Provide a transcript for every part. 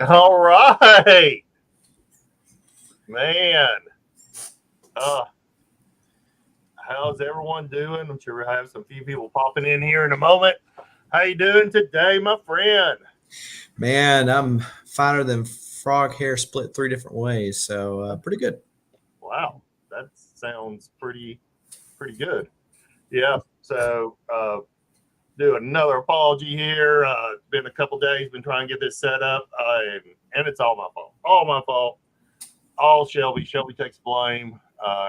All right, man. Uh, how's everyone doing? I'm sure we'll have some few people popping in here in a moment. How you doing today, my friend? Man, I'm finer than frog hair split three different ways, so pretty good. Wow, that sounds pretty good. Yeah. So, do another apology here. It's been a couple days. Been trying to get this set up, and it's all my fault. All my fault. All Shelby. Shelby takes blame.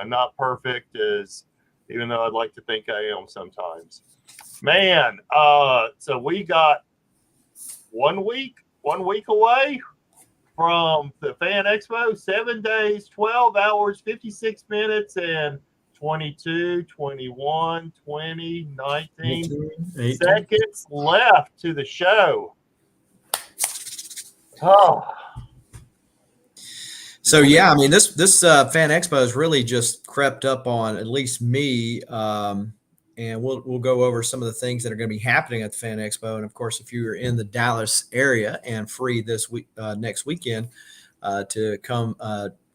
Not perfect as even though I'd like to think I am sometimes. Man, so we got 1 week away from the Fan Expo, 7 days, 12 hours, 56 minutes, and 22, 21, 20, 19 18, 18. seconds left to the show. Oh, So yeah, I mean this fan expo has really just crept up on at least me, and we'll go over some of the things that are going to be happening at the fan expo. And of course, if you're in the Dallas area and free this week next weekend to come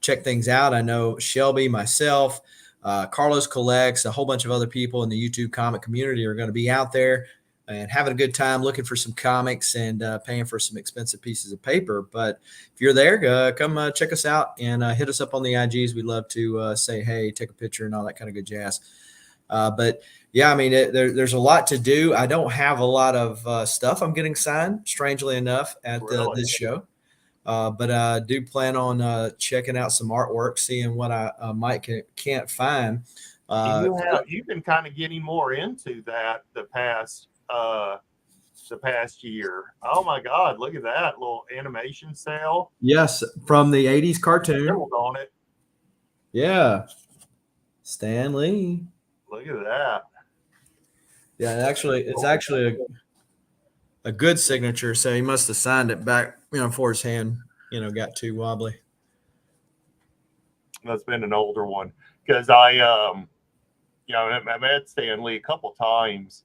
check things out, I know Shelby, myself, Carlos collects, a whole bunch of other people in the YouTube comic community are going to be out there and having a good time looking for some comics and paying for some expensive pieces of paper. But if you're there, come check us out and hit us up on the IGs. We'd love to say hey, take a picture, and all that kind of good jazz. But yeah, I mean, there's a lot to do. I don't have a lot of stuff I'm getting signed, strangely enough, at really? this show. But I do plan on checking out some artwork, seeing what I can't find. You've been kind of getting more into that the past year. Oh my God, look at that little animation cell. Yes, from the '80s cartoon. Scribbled on it. Yeah, Stan Lee. Look at that. Yeah, it's actually a good signature. So he must have signed it back, before his hand, got too wobbly. That's been an older one because I met Stan Lee a couple times.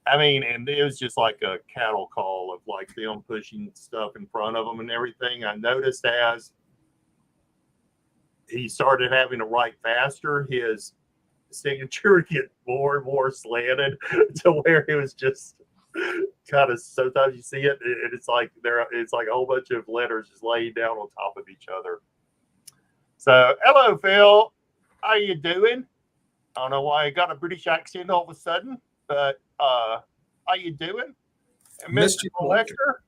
I mean, and it was just like a cattle call of like them pushing stuff in front of them and everything. I noticed as he started having to write faster, his signature get more and more slanted to where it was just kind of sometimes you see it and it's like it's like a whole bunch of letters just laying down on top of each other. So hello Phil, how you doing? I don't know why I got a British accent all of a sudden, but how you doing? And Mr. Collector?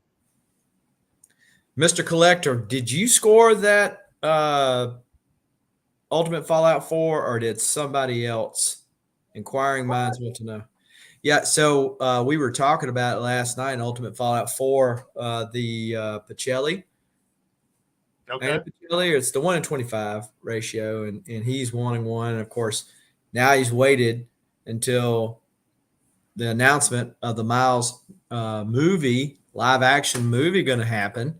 Mr. Collector, did you score that Ultimate Fallout 4, or did somebody else? Inquiring minds want to know. Yeah, so we were talking about it last night in Ultimate Fallout 4, the Pacelli. Okay. Pacelli, it's the 1 in 25 ratio, and he's wanting one. And of course, now he's waited until the announcement of the Miles movie, live action movie, going to happen.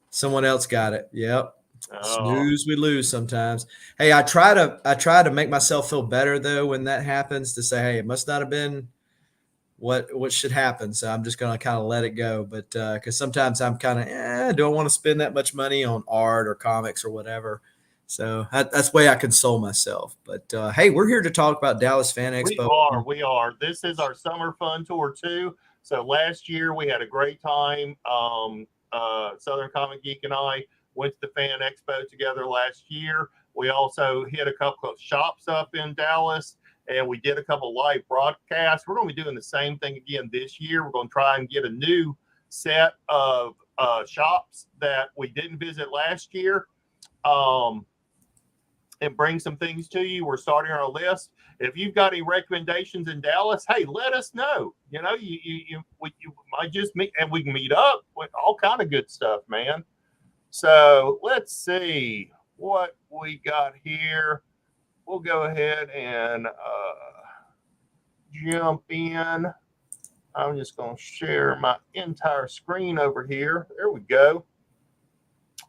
Someone else got it. Yep. Snooze, we lose sometimes. Hey, I try to make myself feel better though when that happens, to say, hey, it must not have been what should happen. So I'm just gonna kind of let it go. But because sometimes I'm kind of, do I want to spend that much money on art or comics or whatever? So that's the way I console myself. But hey, we're here to talk about Dallas Fan Expo. We are. This is our summer fun tour too. So last year we had a great time. Southern Comic Geek and I went to the Fan Expo together last year. We also hit a couple of shops up in Dallas, and we did a couple live broadcasts. We're going to be doing the same thing again this year. We're going to try and get a new set of shops that we didn't visit last year, and bring some things to you. We're starting our list. If you've got any recommendations in Dallas, hey, let us know. You might just meet, and we can meet up with all kind of good stuff, man. So let's see what we got here. We'll go ahead and jump in. I'm just going to share my entire screen over here. There we go.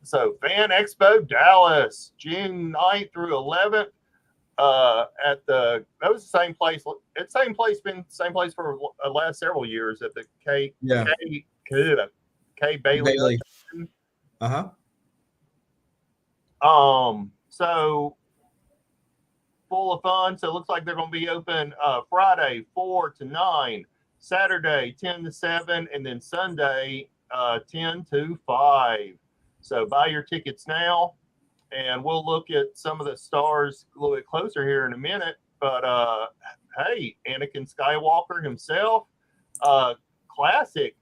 So Fan Expo Dallas, June 9th through 11th. That was the same place. It's same place for the last several years at the Kay Bailey Bailey. Hutchinson. So full of fun. So it looks like they're going to be open Friday 4 to 9, Saturday 10 to 7, and then Sunday 10 to 5. So buy your tickets now, and we'll look at some of the stars a little bit closer here in a minute. But hey, Anakin Skywalker himself, classic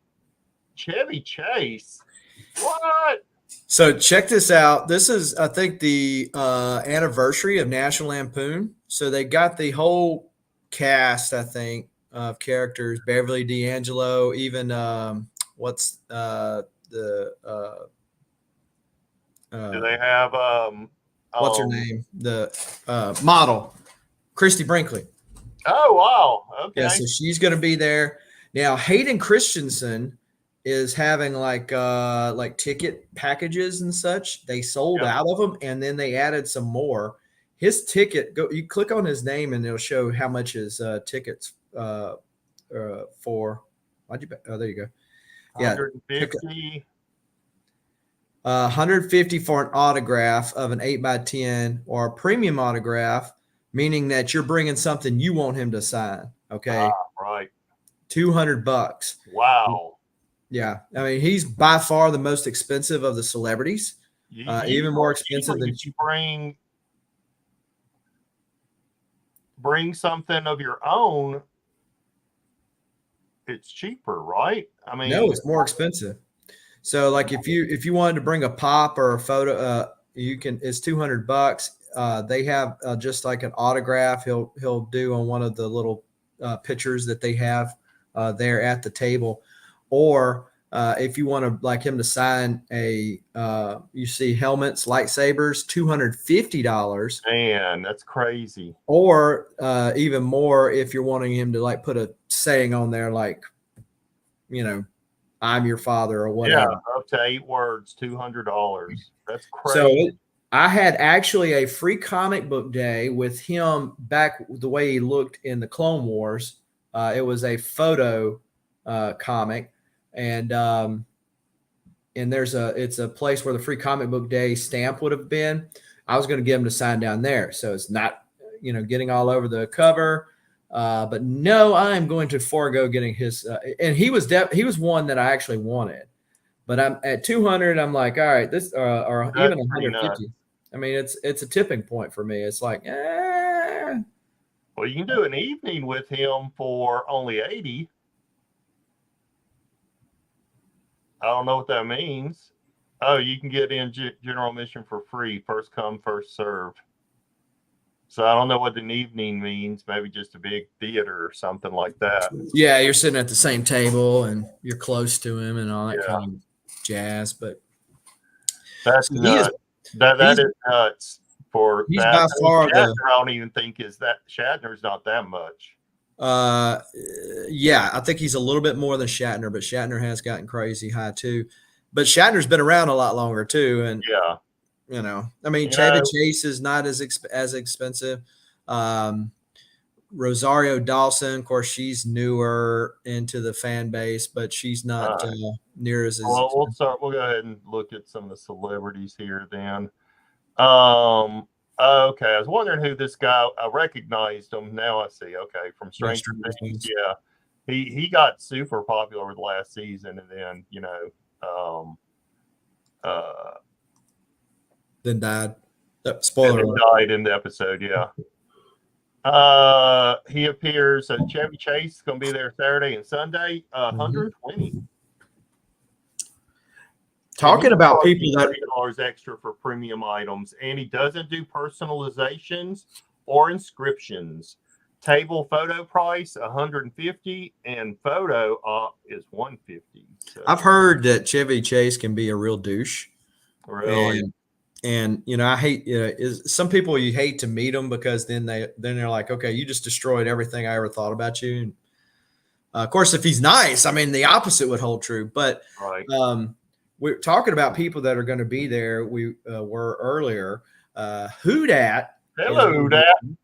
Chevy Chase. What? So check this out. This is, I think, the anniversary of National Lampoon. So they got the whole cast, I think, of characters. Beverly D'Angelo, even what's the Do they have what's her name? The model, Christy Brinkley. Oh wow! Okay. Yeah, so she's going to be there. Now Hayden Christensen is having like ticket packages and such. They sold out of them, and then they added some more. His ticket, you click on his name and it'll show how much his tickets for. There you go. Yeah, 150. 150 for an autograph of an 8x10 or a premium autograph, meaning that you're bringing something you want him to sign. Okay. Right. $200. Wow. Yeah. I mean, he's by far the most expensive of the celebrities. Even more expensive than you bring something of your own. It's cheaper, right? I mean, no, it's more expensive. So like if you wanted to bring a pop or a photo, you can, it's $200. They have just like an autograph he'll do on one of the little pictures that they have there at the table. Or if you want to like him to sign you see helmets, lightsabers, $250. Man, that's crazy. Or even more if you're wanting him to like put a saying on there, like, I'm your father or whatever. Yeah, up to 8 words, $200. That's crazy. So I had actually a free comic book day with him back the way he looked in the Clone Wars. It was a photo comic, and it's a place where the free comic book day stamp would have been. I was going to get him to sign down there, so it's not getting all over the cover. But no, I am going to forego getting his. And he was one that I actually wanted, but I'm at 200. I'm like, all right, this or even 150. I mean, it's a tipping point for me. It's like, well, you can do an evening with him for only 80. I don't know what that means. Oh, you can get in general admission for free, first come, first serve. So I don't know what an evening means. Maybe just a big theater or something like that. Yeah, you're sitting at the same table and you're close to him and all that kind of jazz. But that's nuts. That is nuts for he's that. By far Shatner, I don't even think is that Shatner's not that much. Yeah, I think he's a little bit more than Shatner, but Shatner has gotten crazy high too. But Shatner's been around a lot longer too, and I mean, Chevy Chase is not as expensive. Rosario Dawson, of course, she's newer into the fan base, but she's not near as. Well, we'll go ahead and look at some of the celebrities here then. Okay, I was wondering who this guy. I recognized him. Now I see. Okay, from Stranger Things. Yeah, he got super popular with last season, and then then died. Spoiler. And then died in the episode. Yeah. He appears. Chevy Chase is going to be there Saturday and Sunday. 120. Talking about people that $30 extra for premium items, and he doesn't do personalizations or inscriptions. Table photo price $150, and photo op is $150. So. I've heard that Chevy Chase can be a real douche. Really. And I hate some people, you hate to meet them because then they're like, okay, you just destroyed everything I ever thought about you. And, of course, if he's nice, I mean, the opposite would hold true. But we're talking about people that are going to be there. We were earlier. Houdat. Hello, Houdat.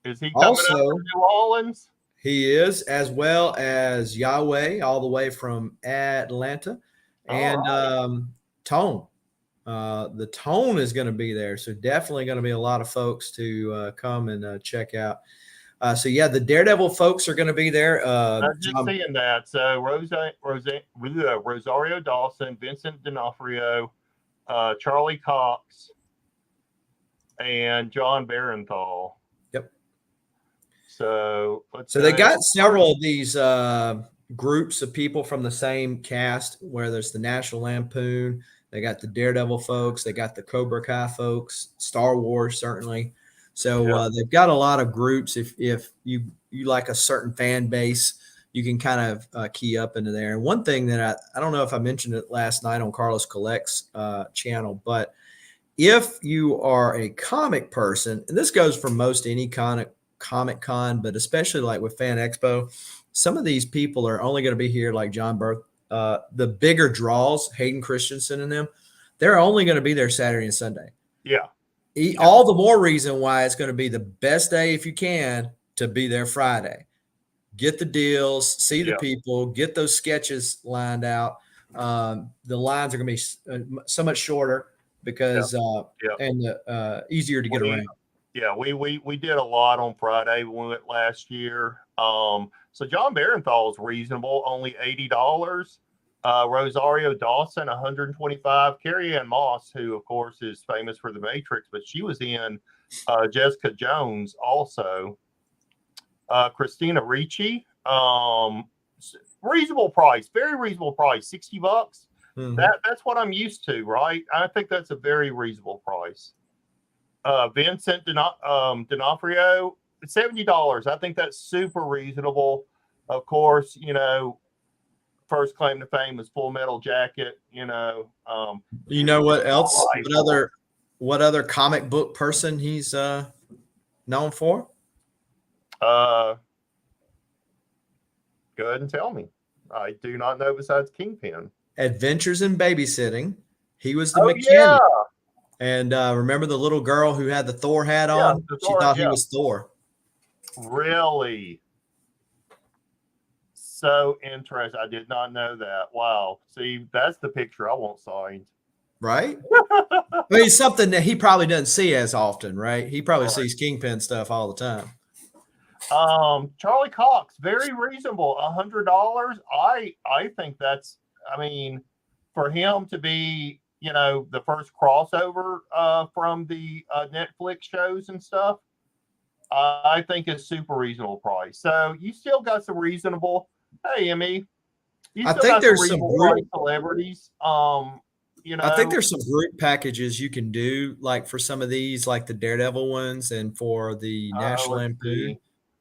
Is he coming also, up to New Orleans? He is, as well as Yahweh, all the way from Atlanta. and right. Tone. The Tone is going to be there, so definitely going to be a lot of folks to come and check out. So yeah, the Daredevil folks are going to be there. I was just John, seeing that. So Rosario Dawson, Vincent D'Onofrio, Charlie Cox, and John Barenthal. yep. So let's So go they ahead. got several of these groups of people from the same cast, where there's the National Lampoon, they got the Daredevil folks, they got the Cobra Kai folks, Star Wars certainly. So Yeah. they've got a lot of groups. If you like a certain fan base, you can kind of key up into there. And one thing that I don't know if I mentioned it last night on Carlos Collect's channel, but if you are a comic person, and this goes for most any comic con, but especially like with Fan Expo, some of these people are only going to be here, like John Burke. The bigger draws, Hayden Christensen and them, they're only going to be there Saturday and Sunday. Yeah. All the more reason why it's going to be the best day, if you can, to be there Friday. Get the deals, see the Yeah. people, get those sketches lined out. The lines are going to be so much shorter Yeah. because Yeah. and easier to get We around. yeah, we did a lot on Friday when we went last year. So John Barenthal is reasonable, only $80. Rosario Dawson, 125. Carrie Ann Moss, who of course is famous for The Matrix, but she was in Jessica Jones also. Christina Ricci, reasonable price, very reasonable price, $60. Mm-hmm. That's what I'm used to, right? I think that's a very reasonable price. Vincent D'Onofrio, $70. I think that's super reasonable. Of course, first claim to fame is Full Metal Jacket. You know what else? Right. What other comic book person he's known for? Go ahead and tell me. I do not know besides Kingpin. Adventures in Babysitting. He was the Oh mechanic. yeah, And remember the little girl who had the Thor hat yeah, on? She Thor, thought he yeah. was Thor. Really? So interesting. I did not know that. Wow. See, that's the picture I want signed. Right? I mean, it's something that he probably doesn't see as often, right? He probably Right. sees Kingpin stuff all the time. Charlie Cox, very reasonable, $100. I think that's, I mean, for him to be, the first crossover from the Netflix shows and stuff, I think is super reasonable price. So you still got some reasonable. Hey, Emmy, you I still think got some there's some reasonable group. price celebrities. I think there's some group packages you can do, like for some of these, like the Daredevil ones, and for the National let's Lampoon. see.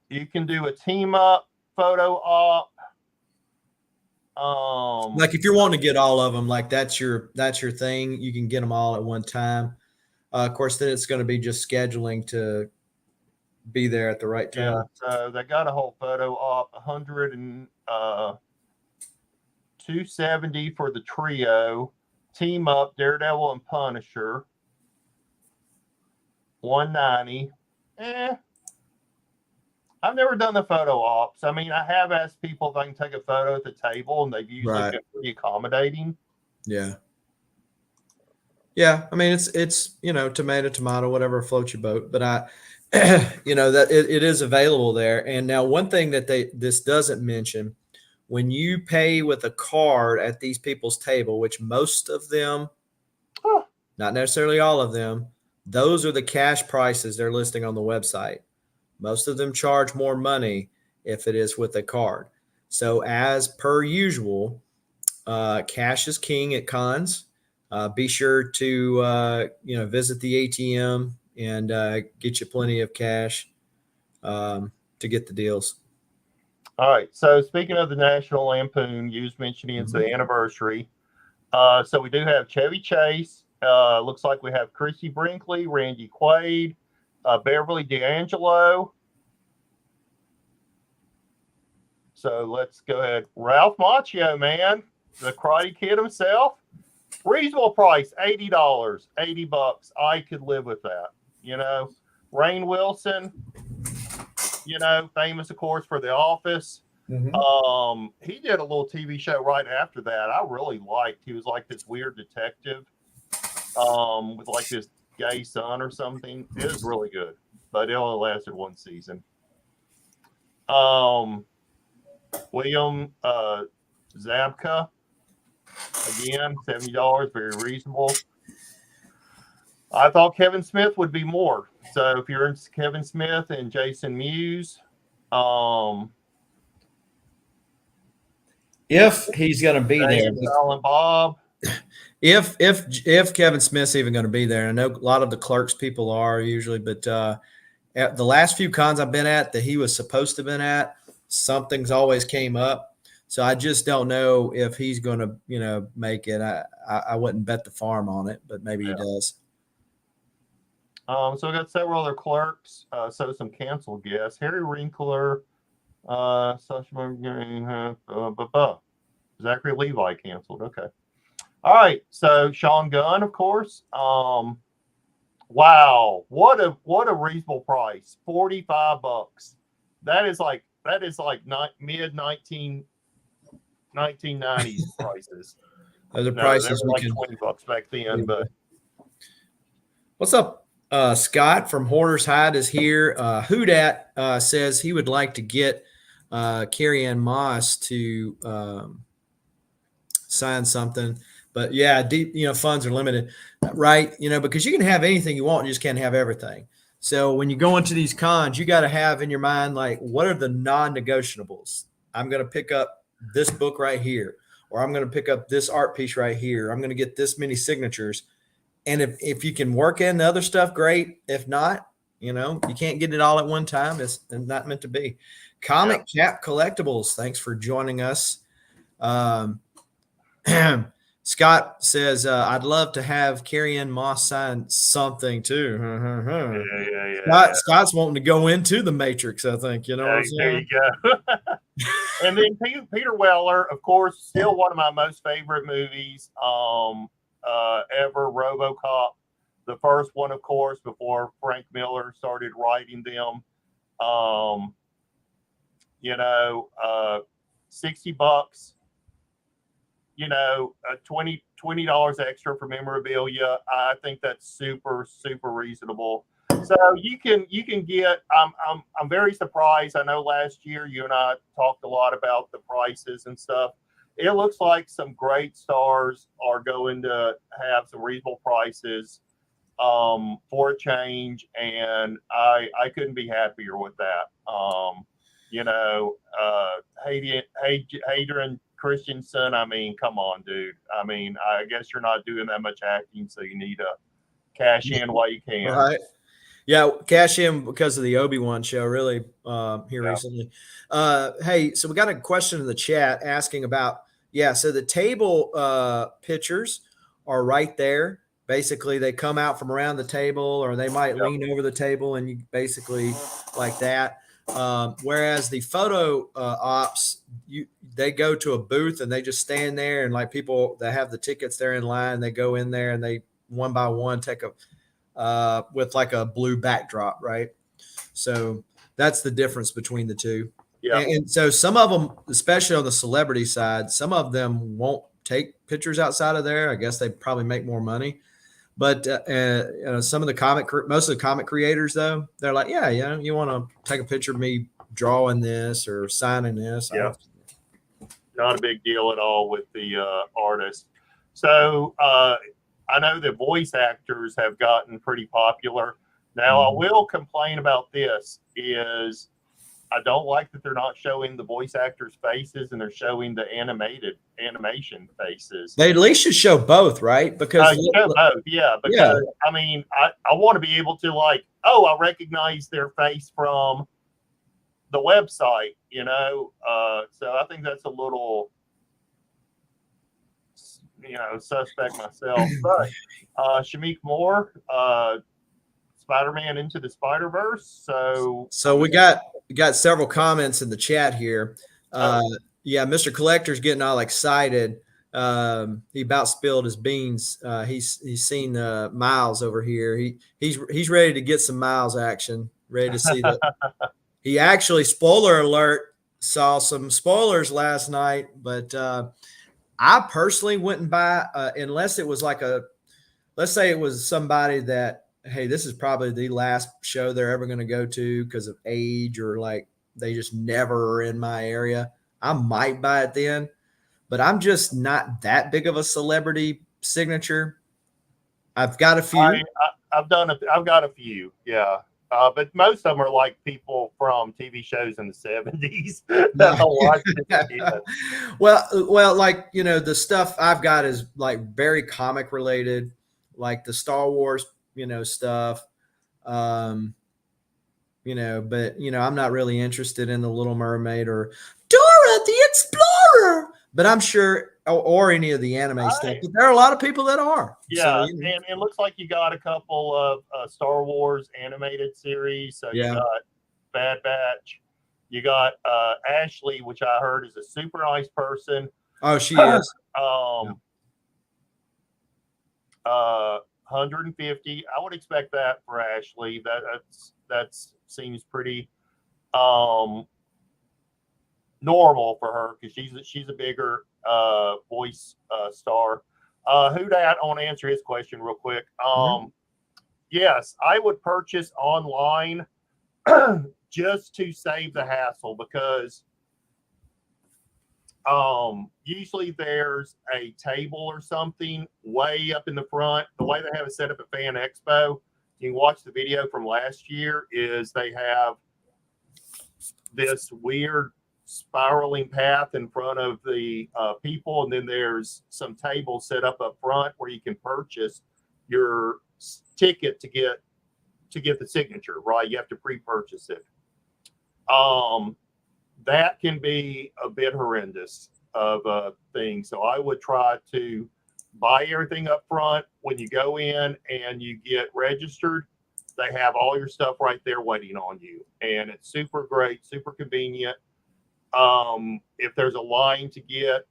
You can do a team up photo op. Like if you're wanting to get all of them, like that's your thing. You can get them all at one time. Of course, then it's going to be just scheduling to be there at the right Yeah, time. so they got a whole photo op, 100 and 270 for the trio. Team up, Daredevil and Punisher, 190. I've never done the photo ops. I mean, I have asked people if I can take a photo at the table, and they've usually been pretty accommodating. Yeah. Yeah. I mean, it's tomato, whatever floats your boat. But that it is available there. And now one thing that this doesn't mention, when you pay with a card at these people's table, which most of them, not necessarily all of them, those are the cash prices they're listing on the website. Most of them charge more money if it is with a card. So as per usual, cash is king at cons. Be sure to visit the ATM and get you plenty of cash to get the deals. All right. So speaking of the National Lampoon, you was mentioning it's the anniversary. So we do have Chevy Chase. Looks like we have Chrissy Brinkley, Randy Quaid, Beverly D'Angelo. So let's go ahead. Ralph Macchio, man, the Karate Kid himself. Reasonable price, $80, $80. I could live with that. Rainn Wilson, famous, of course, for The Office. He did a little TV show right after that. I really liked. He was like this weird detective, with like this gay son or something. It was really good, but it only lasted one season. Um, William Zabka, again, $70, very reasonable. I thought Kevin Smith would be more. So if you're into Kevin Smith and Jason Mewes, if he's going to be there, Jay Silent Bob. if Kevin Smith's even going to be there, I know a lot of the Clerks people are usually, but at the last few cons I've been at that he was supposed to have been at, something's always came up. So I just don't know if he's going to, make it. I wouldn't bet the farm on it, but maybe he does. So we got several other clerks. So some canceled guests. Harry Winkler, Zachary Levi canceled. Okay. All right. So Sean Gunn, of course. Wow, what a reasonable price. $45. That is like mid 1990s prices. Those are prices they were like $20 back then. But what's up? Scott from Hoarder's Hide is here. Hoodat says he would like to get Carrie Ann Moss to sign something, but yeah, funds are limited, right? Because you can have anything you want, you just can't have everything. So when you go into these cons, you got to have in your mind, like, what are the non-negotiables? I'm going to pick up this book right here, or I'm going to pick up this art piece right here. I'm going to get this many signatures. And if you can work in the other stuff, great. If not, you can't get it all at one time. It's not meant to be. Comic Cap Collectibles, thanks for joining us. Scott says, I'd love to have Carrie Ann Moss sign something too. Scott's wanting to go into the Matrix, I think. You know what I'm saying? There you go. And then Peter Weller, of course, still one of my most favorite movies ever, RoboCop. The first one, of course, before Frank Miller started writing them. $60. $20 extra for memorabilia. I think that's super, super reasonable. So you can get. I'm very surprised. I know last year you and I talked a lot about the prices and stuff. It looks like some great stars are going to have some reasonable prices for a change, and I couldn't be happier with that. Hadrian Christensen, I mean, come on, dude. I mean, I guess you're not doing that much acting, so you need to cash in while you can. Right. Yeah, cash in because of the Obi-Wan show, really, here recently. Hey, so we got a question in the chat asking about, so the table pictures are right there. Basically, they come out from around the table, or they might lean over the table, and you basically like that. Whereas the photo ops, they go to a booth and they just stand there, and like people that have the tickets, they're in line. They go in there and they one by one take a with like a blue backdrop, right? So that's the difference between the two. Yeah. And so some of them, especially on the celebrity side, some of them won't take pictures outside of there. I guess they probably make more money. But some of the most of the comic creators, though, they're like, you want to take a picture of me drawing this or signing this? Yeah, not a big deal at all with the artist. So I know that voice actors have gotten pretty popular. Now, I will complain about this is I don't like that they're not showing the voice actors' faces and they're showing the animation faces. They at least should show both, right? Because show both, because I mean, I want to be able to I recognize their face from the website, so I think that's a little suspect myself. But Shamik Moore, Spider-Man Into the Spider-Verse. So we got several comments in the chat here. Mr. Collector's getting all excited. He about spilled his beans. He's seen Miles over here. He's ready to get some Miles action. Ready to see that. He actually, spoiler alert, saw some spoilers last night, but I personally wouldn't buy unless it was like let's say it was somebody that, hey, this is probably the last show they're ever going to go to because of age, or like they just never are in my area. I might buy it then, but I'm just not that big of a celebrity signature. I've got a few. I've got a few, yeah. But most of them are like people from TV shows in the 70s that I watched as a kid. well, like, the stuff I've got is like very comic related, like the Star Wars, stuff. Um, but I'm not really interested in the Little Mermaid or Dora the Explorer. But I'm sure, or any of the anime stuff. Right. But there are a lot of people that are. So Yeah, and it looks like you got a couple of Star Wars animated series. So you yeah. got Bad Batch, you got Ashley, which I heard is a super nice person. Oh, she is. Yeah. 150. I would expect that for Ashley. That seems pretty um normal for her because she's a bigger voice star. Who that? I want to answer his question real quick. Mm-hmm. Yes, I would purchase online just to save the hassle because usually there's a table or something way up in the front. The way they have it set up at Fan Expo, you can watch the video from last year, is they have this weird spiraling path in front of the people, and then there's some tables set up front where you can purchase your ticket to get the signature. Right, you have to pre-purchase it. That can be a bit horrendous of a thing. So I would try to buy everything up front. When you go in and you get registered, they have all your stuff right there waiting on you, and it's super great, super convenient. If there's a line to get,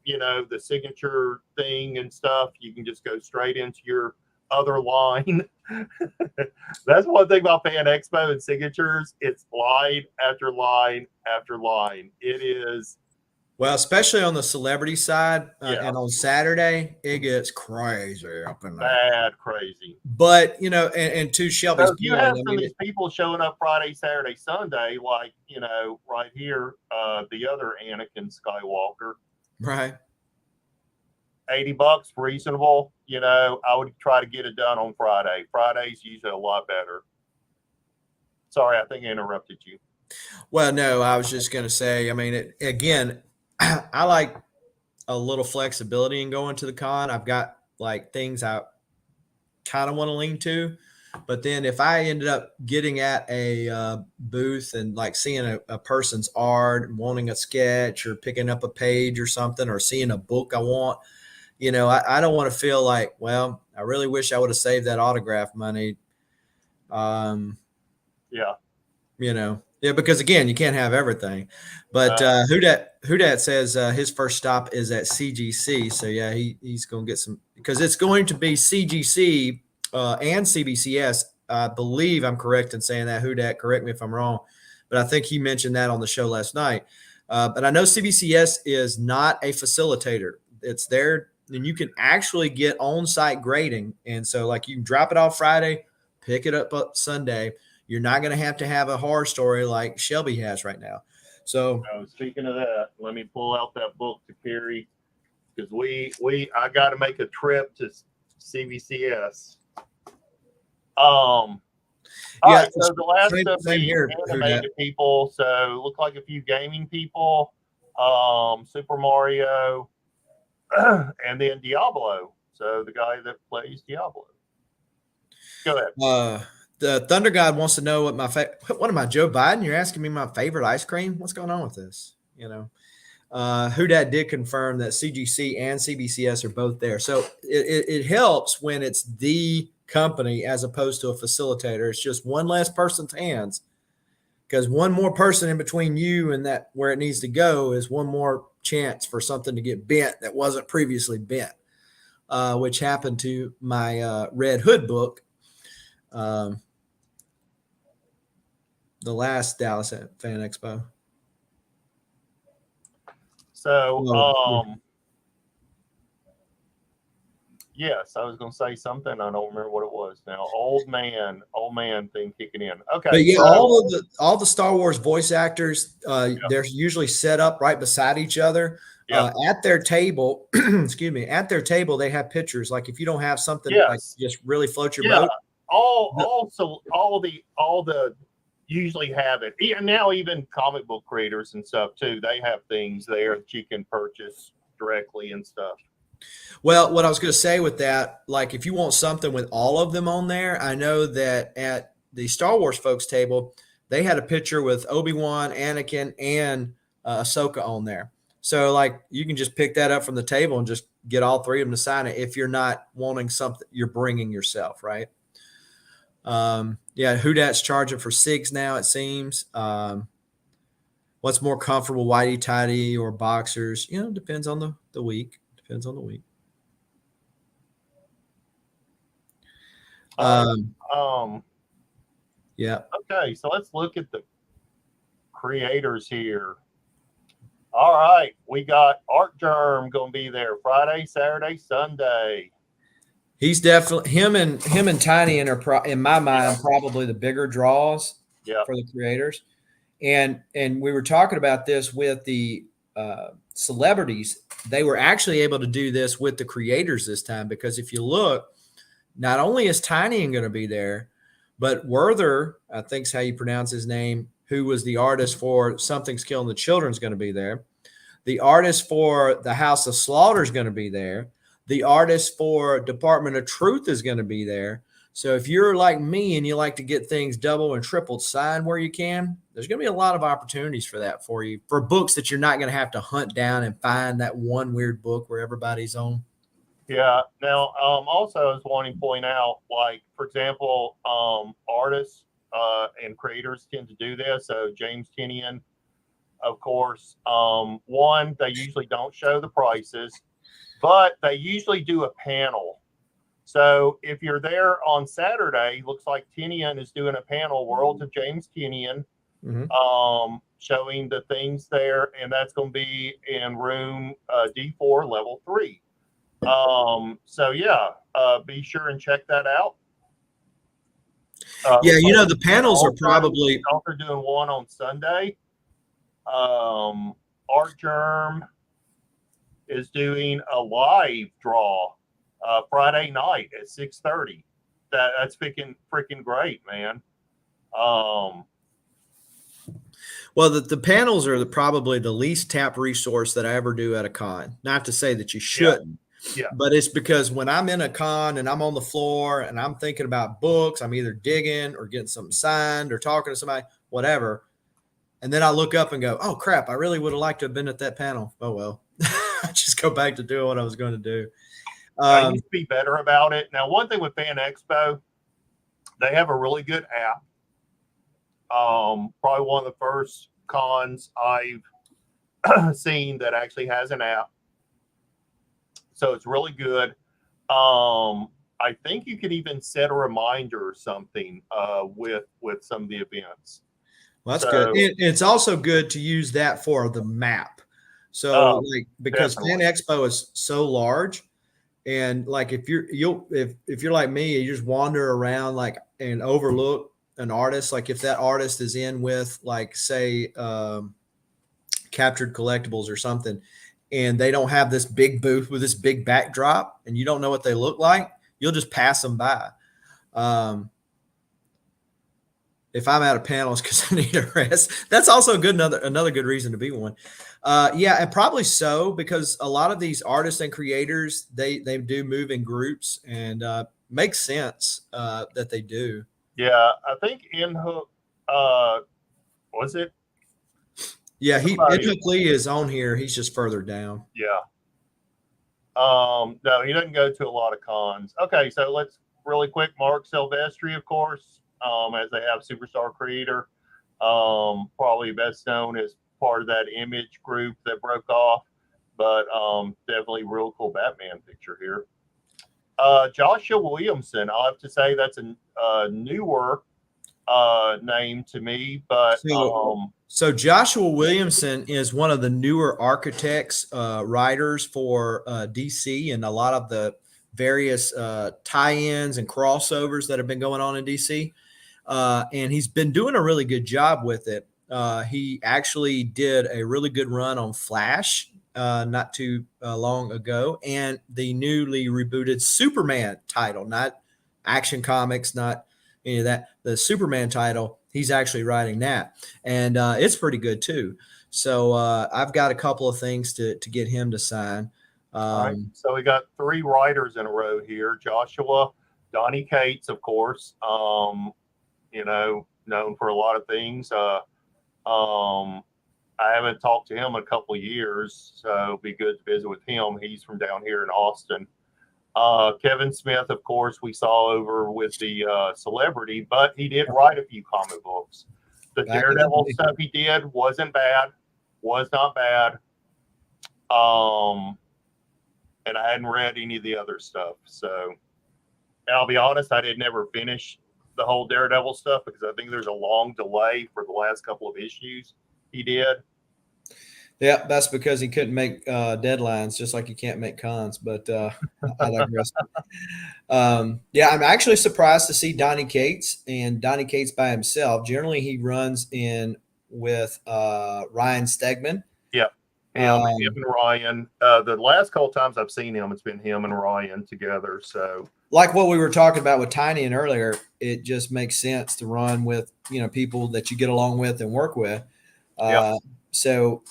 the signature thing and stuff, you can just go straight into your other line. That's one thing about Fan Expo and signatures. It's line after line after line. It is. Well, especially on the celebrity side, Yeah, and on Saturday, it gets crazy up in there. bad crazy. But and to Shelby's So you point, have I some of mean, these people showing up Friday, Saturday, Sunday, like right here, the other Anakin Skywalker. right. $80 reasonable. I would try to get it done on Friday. Friday's usually a lot better. Sorry, I think I interrupted you. Well, no, I was just going to say, I mean, again, I like a little flexibility in going to the con. I've got like things I kind of want to lean to, but then if I ended up getting at a booth and like seeing a person's art and wanting a sketch or picking up a page or something, or seeing a book I want, I don't want to feel like, well, I really wish I would have saved that autograph money. Yeah. Yeah, because again, you can't have everything. But who dat says his first stop is at CGC. So yeah, he's going to get some, because it's going to be CGC and CBCS. I believe I'm correct in saying that. Who dat? Correct me if I'm wrong, but I think he mentioned that on the show last night. But I know CBCS is not a facilitator. It's there, and you can actually get on-site grading. And so, like, you can drop it off Friday, pick it up Sunday. You're not going to have a horror story like Shelby has right now. So, speaking of that, let me pull out that book to carry, because I got to make a trip to CBCS. All right, so the last of the animated people, so look like a few gaming people, Super Mario, and then Diablo. So the guy that plays Diablo. Go ahead. The Thunder God wants to know what what am I, Joe Biden? You're asking me my favorite ice cream? What's going on with this? Who dat did confirm that CGC and CBCS are both there. So it helps when it's the company as opposed to a facilitator. It's just one less person's hands, because one more person in between you and that where it needs to go is one more chance for something to get bent that wasn't previously bent, which happened to my Red Hood book. The last Dallas Fan Expo. So, Yeah. yes, I was going to say something. I don't remember what it was now. Old man thing kicking in. But Okay, yeah, so all the Star Wars voice actors, they're usually set up right beside each other. yeah, At their table, excuse me, at their table they have pictures. Like if you don't have something like yes, just really float your yeah. boat. All the usually have it. Now even comic book creators and stuff too. They have things there that you can purchase directly and stuff. Well, what I was going to say with that, like if you want something with all of them on there, I know that at the Star Wars folks table, they had a picture with Obi-Wan, Anakin, and Ahsoka on there. So like you can just pick that up from the table and just get all three of them to sign it if you're not wanting something you're bringing yourself, right? Yeah, Who Dat's charging for SIGs now, it seems. What's more comfortable, whitey tighty or boxers? You know, depends on the week. Depends on the week. All Um, right. yeah. Okay, so let's look at the creators here. All right, we got Art Germ going to be there Friday, Saturday, Sunday. He's definitely him and Tiny in in my Yeah, mind probably the bigger draws yeah, for the creators. And we were talking about this with the celebrities. They were actually able to do this with the creators this time because if you look, not only is Tiny going to be there, but Werther, I think's how you pronounce his name, who was the artist for Something's Killing the Children, is going to be there. The artist for the House of Slaughter is going to be there. The artist for Department of Truth is going to be there. So if you're like me and you like to get things double and triple signed where you can, there's going to be a lot of opportunities for that for you for books that you're not going to have to hunt down and find that one weird book where everybody's on. yeah. Now, also, I was wanting to point out, like, for example, artists and creators tend to do this. So, James Tinian, of course, one, they usually don't show the prices, but they usually do a panel. So if you're there on Saturday, looks like Tinian is doing a panel, Worlds of James Tinian, Mm-hmm. showing the things there, and that's going to be in room D4, level 3. So yeah, be sure and check that out. Yeah, Looks you like know, the panels are probably also doing one on Sunday. Art Germ is doing a live draw Friday night at 6:30. That's freaking great, man. Um, well, the panels are probably the least tapped resource that I ever do at a con. Not to say that you yeah, shouldn't, yeah, but it's because when I'm in a con and I'm on the floor and I'm thinking about books, I'm either digging or getting something signed or talking to somebody, whatever. And then I look up and go, oh crap, I really would have liked to have been at that panel. Oh well. I just go back to doing what I was going to do. I need to be better about it. Now, one thing with Fan Expo, they have a really good app. Probably one of the first cons I've seen that actually has an app. So it's really good. I think you could even set a reminder or something with some of the events. Well, that's good. So, It's also good to use that for the map. So, uh, like, because Fan definitely, Expo is so large, and like if you're like me, you just wander around like and overlook an artist. Like if that artist is in with like say Captured Collectibles or something, and they don't have this big booth with this big backdrop, and you don't know what they look like, you'll just pass them by. Um, if I'm out of panels because I need a rest, that's also good. Another good reason to be one. Yeah, and probably so because a lot of these artists and creators they do move in groups and makes sense that they do. yeah. I think Inhook was it Yeah, somebody? Inhook Lee is on here. He's just further down. Yeah. No, he doesn't go to a lot of cons. Okay, so let's really quick. Mark Silvestri, of course, as they have Superstar Creator, probably best known as part of that Image group that broke off, but definitely real cool Batman picture here. Joshua Williamson, I'll have to say that's a newer name to me, but So Joshua Williamson is one of the newer architects, writers for DC, and a lot of the various tie-ins and crossovers that have been going on in DC. And he's been doing a really good job with it. He actually did a really good run on Flash not too long ago, and the newly rebooted Superman title, not Action Comics, not any of that. The Superman title, he's actually writing that, and it's pretty good too. So I've got a couple of things to get him to sign. all right. So we got 3 writers in a row here. Joshua, Donnie Cates, of course. Known for a lot of things. I haven't talked to him in a couple of years, so it'd be good to visit with him. He's from down here in Austin. Kevin Smith, of course, we saw over with the Celebrity, but he did write a few comic books. The Daredevil stuff he did wasn't bad, was not bad. And I hadn't read any of the other stuff. So, and I'll be honest, I didn't ever finish the whole Daredevil stuff because I think there's a long delay for the last couple of issues he did. Yeah, that's because he couldn't make deadlines, just like you can't make cons. But I digress. Yeah, I'm actually surprised to see Donnie Cates and Donnie Cates by himself. Generally, he runs in with Ryan Stegman. Yeah, him and Ryan. The last couple times I've seen him, it's been him and Ryan together. So, like what we were talking about with Tiny and earlier, it just makes sense to run with people that you get along with and work with. So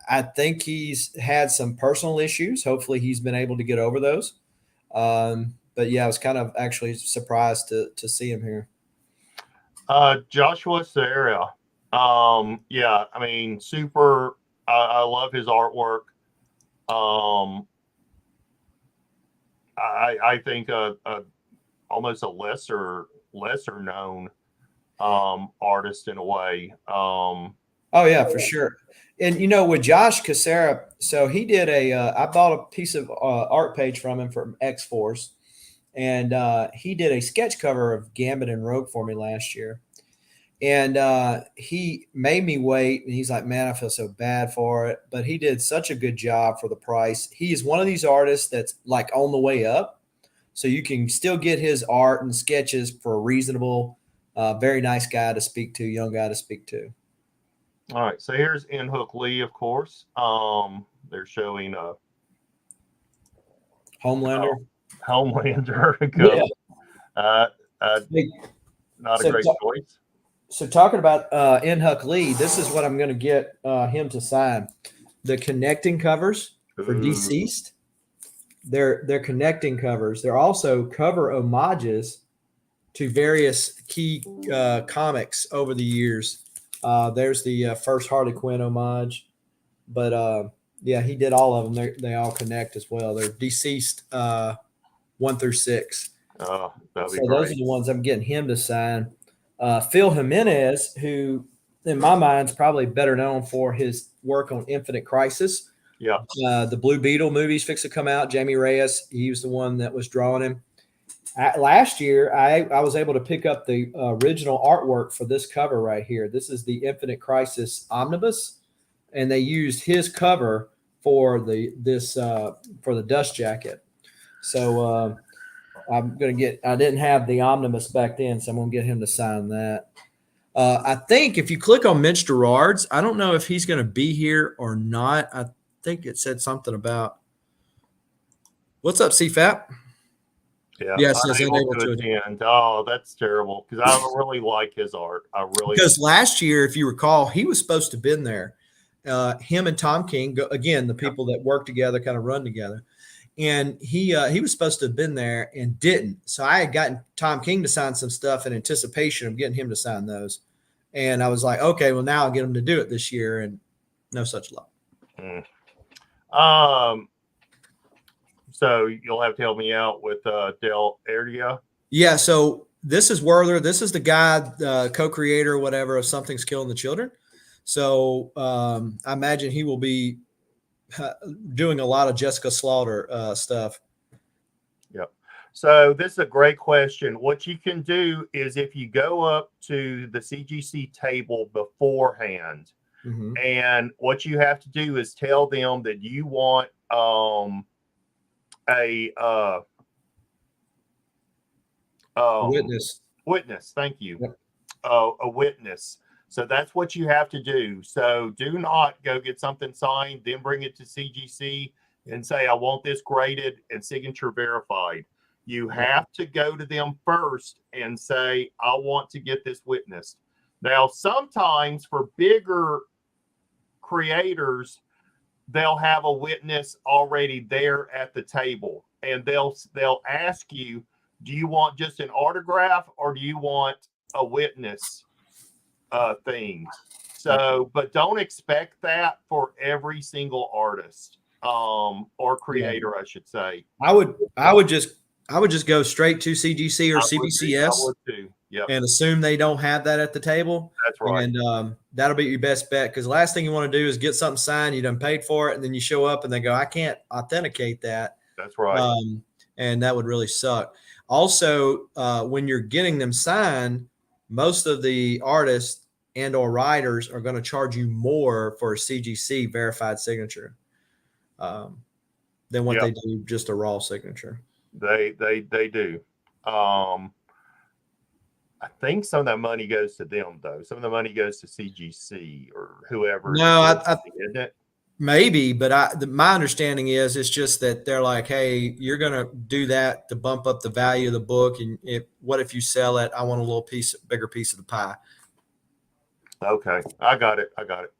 I think he's had some personal issues. Hopefully he's been able to get over those. But yeah, I was kind of actually surprised to see him here. Joshua Serra. Yeah, I mean, super. I love his artwork. I think almost a lesser known artist in a way. Oh yeah, for sure. And with Josh Cassera, so he did I bought a piece of art page from him from X-Force, and he did a sketch cover of Gambit and Rogue for me last year. And he made me wait, and he's like, man, I feel so bad for it. But he did such a good job for the price. He is one of these artists that's like on the way up. So you can still get his art and sketches for a reasonable, very nice guy to speak to, young guy to speak to. All right, so here's Inhook Lee, of course. They're showing Homelander. Homelander. Yeah. Not a great choice. So talking about Inhook Lee, this is what I'm going to get him to sign. The connecting covers for Deceased. They're connecting covers. They're also cover homages to various key comics over the years. There's the first Harley Quinn homage, but yeah, he did all of them. They all connect as well. They're Deceased 1 through 6. Oh, that'd be so great. Those are the ones I'm getting him to sign. Phil Jimenez, who in my mind is probably better known for his work on Infinite Crisis. Yeah. The Blue Beetle movies fixed to come out. Jamie Reyes, he was the one that was drawing him. Last year, I was able to pick up the original artwork for this cover right here. This is the Infinite Crisis Omnibus, and they used his cover for the dust jacket. So I'm going to get – I didn't have the Omnibus back then, so I'm going to get him to sign that. I think if you click on Mitch Gerard's, I don't know if he's going to be here or not. I think it said something about – what's up, CFAP? Yeah, yes, unable to attend. Oh, that's terrible because I really like his art. Because last year, if you recall, he was supposed to have been there. Him and Tom King, again, the people that work together, kind of run together, and he was supposed to have been there and didn't. So I had gotten Tom King to sign some stuff in anticipation of getting him to sign those, and I was like, okay, well now I'll get him to do it this year, and no such luck. So you'll have to help me out with Del Area. Yeah. So this is Werther. This is the guy, co-creator or whatever of Something's Killing the Children. So I imagine he will be doing a lot of Jessica Slaughter stuff. Yep. So this is a great question. What you can do is if you go up to the CGC table beforehand, Hmm. and what you have to do is tell them that you want a A um, witness. witness. Thank you. Yep. A witness. So that's what you have to do. So do not go get something signed, then bring it to CGC and say, I want this graded and signature verified. You Right. have to go to them first and say, I want to get this witnessed. Now, sometimes for bigger creators, they'll have a witness already there at the table, and they'll ask you, do you want just an autograph or do you want a witness thing? Right. So, but don't expect that for every single artist or Yeah. creator, I should say. I would just go straight to CGC or I CBCS would too. Yep, and assume they don't have that at the table. that's right. And that'll be your best bet, because the last thing you want to do is get something signed, you done paid for it, and then you show up and they go, I can't authenticate that. That's right. Um, and that would really suck. Also, when you're getting them signed, most of the artists and or writers are going to charge you more for a CGC verified signature um, than what Yep, they do just a raw signature. they do. Um, I think some of that money goes to them though. Some of the money goes to CGC or whoever is No, isn't it? maybe, but my understanding is it's just that they're like, hey, you're going to do that to bump up the value of the book, and what if you sell it? I want a little bigger piece of the pie. Okay, I got it. I got it.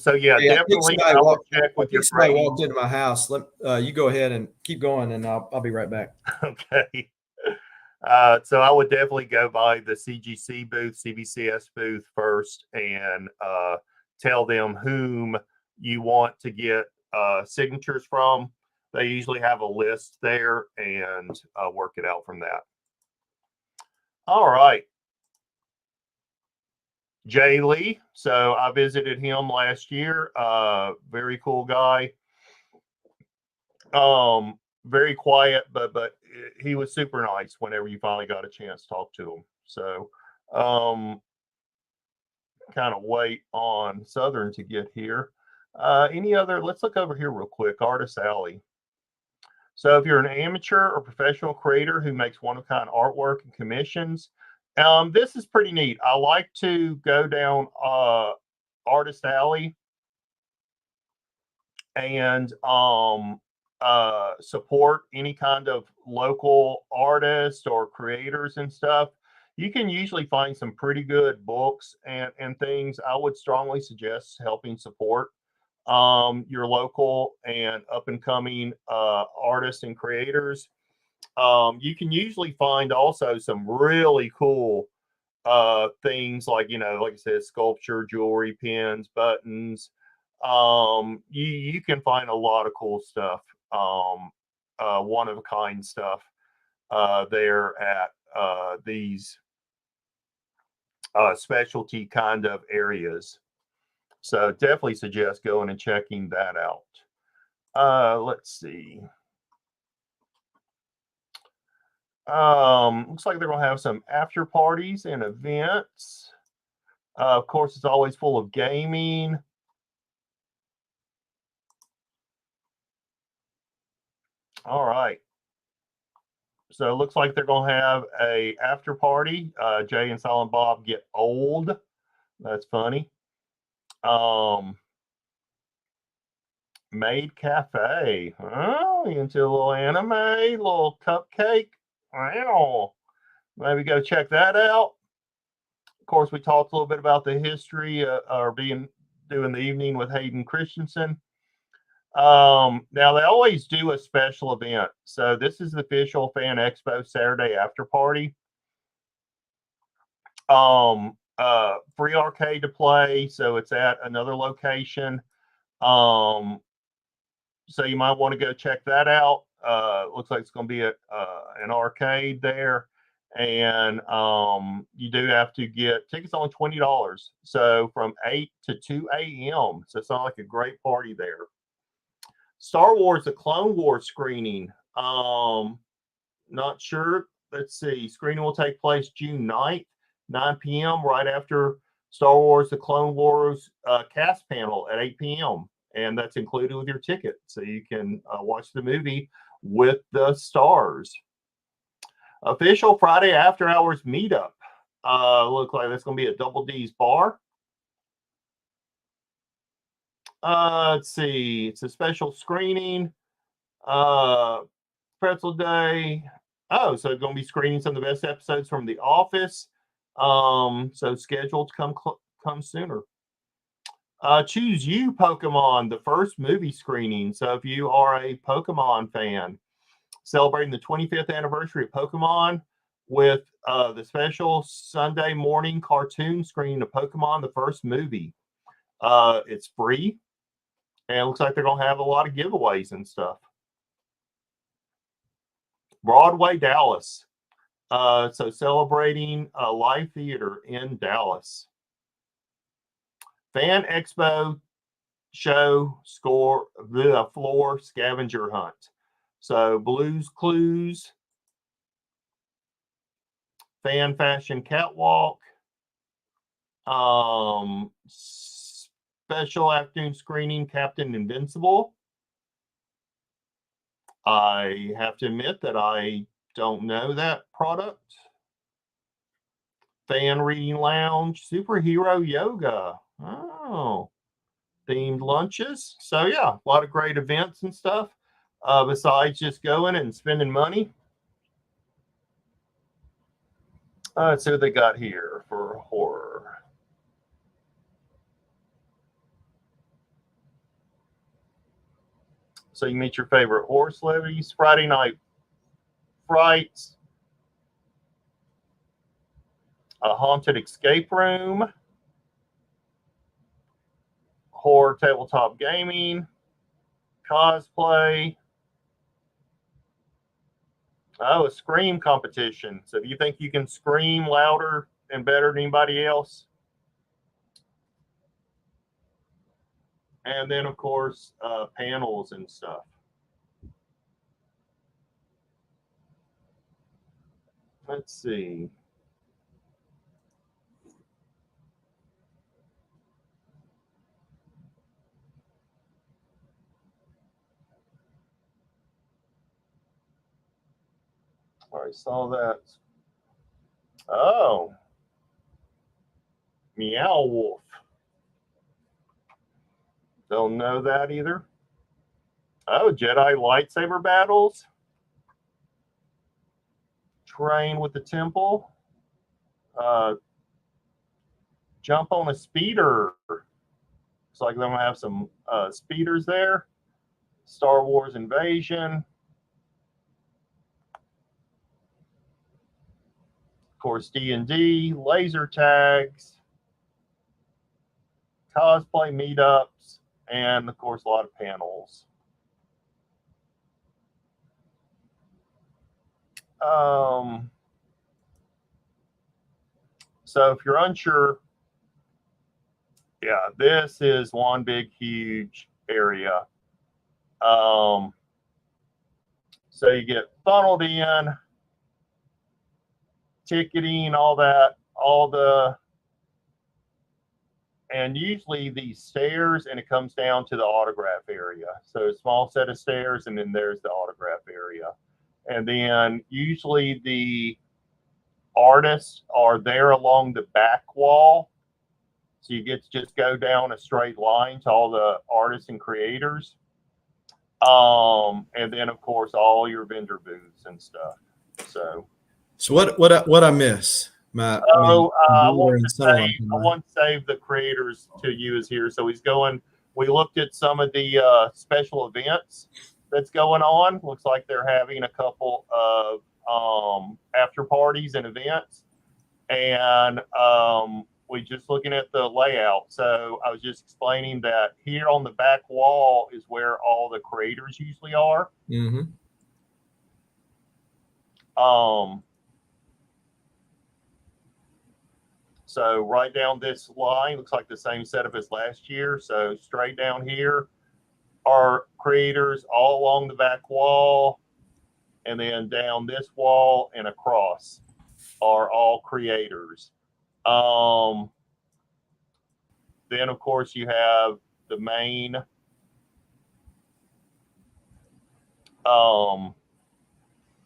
So yeah, Hey, definitely I would check I with think your somebody grading. walked into my house. You go ahead and keep going, and I'll be right back. Okay. So I would definitely go by the CGC booth, CBCS booth first, and tell them whom you want to get signatures from. They usually have a list there, and work it out from that. All right, Jay Lee. So I visited him last year. Very cool guy. Very quiet, but he was super nice whenever you finally got a chance to talk to him. So um, kind of wait on Southern to get here. Any other? Let's look over here real quick. Artist Alley. So if you're an amateur or professional creator who makes one of kind artwork and commissions, this is pretty neat. I like to go down Artist Alley and support any kind of local artists or creators and stuff. You can usually find some pretty good books and things. I would strongly suggest helping support your local and up and coming artists and creators. You can usually find also some really cool things like, like I said, sculpture, jewelry, pins, buttons. You can find a lot of cool stuff, one of a kind stuff there at these specialty kind of areas. So definitely suggest going and checking that out. Let's see. Looks like they're gonna have some after parties and events. Of course, it's always full of gaming. All right. So it looks like they're gonna have a after party. Jay and Silent Bob get old. That's funny. Um, Maid Cafe. Oh, into a little anime, little cupcake. Wow. Maybe go check that out. Of course, we talked a little bit about the history or doing the evening with Hayden Christensen. Now they always do a special event. So this is the official Fan Expo Saturday after party. Free arcade to play, so it's at another location. Um, so you might want to go check that out. Looks like it's going to be an arcade there, and you do have to get tickets only $20. So from 8 to 2 a.m. So it's not like a great party there. Star Wars: The Clone Wars screening. Not sure. Let's see. Screening will take place June 9th, 9 p.m., right after Star Wars The Clone Wars cast panel at 8 p.m. And that's included with your ticket. So you can watch the movie with the stars. Official Friday After Hours meetup. Look like that's going to be at Double D's Bar. Let's see. It's a special screening. Pretzel Day. Oh, so it's going to be screening some of the best episodes from The Office. So scheduled to come sooner. Choose You Pokemon, the first movie screening. So if you are a Pokemon fan, celebrating the 25th anniversary of Pokemon with the special Sunday morning cartoon screening of Pokemon, the first movie. It's free, and it looks like they're going to have a lot of giveaways and stuff. Broadway, Dallas. So celebrating live theater in Dallas. Fan Expo show score the floor scavenger hunt. So Blues Clues, fan fashion catwalk, special afternoon screening Captain Invincible. I have to admit that I don't know that product. Fan reading lounge, superhero yoga. Oh, themed lunches. So yeah, a lot of great events and stuff. Besides just going and spending money. Let's see what they got here for horror. So you meet your favorite horror celebrities. Friday Night Frights. A haunted escape room. Horror tabletop gaming. Cosplay. Oh, a scream competition. So if you think you can scream louder and better than anybody else. And then, of course, panels and stuff. Let's see. I saw that. Oh. Meow Wolf. Don't know that either. Oh, Jedi lightsaber battles. Train with the temple. Jump on a speeder. Looks like they're going to have some speeders there. Star Wars Invasion. Of course, D&D, laser tags, cosplay meetups, and of course, a lot of panels. So if you're unsure, yeah, this is one big, huge area. So you get funneled in, ticketing, all that, and usually these stairs, and it comes down to the autograph area. So a small set of stairs, and then there's the autograph area. And then usually the artists are there along the back wall. So you get to just go down a straight line to all the artists and creators. And then of course all your vendor booths and stuff. So what I miss? I want to save the creators to you is here. So he's going. We looked at some of the special events that's going on. Looks like they're having a couple of after parties and events, and we just looking at the layout. So I was just explaining that here on the back wall is where all the creators usually are. Mm-hmm. So right down this line looks like the same setup as last year. So straight down here are creators all along the back wall. and then down this wall and across are all creators. Um, then, of course, you have the main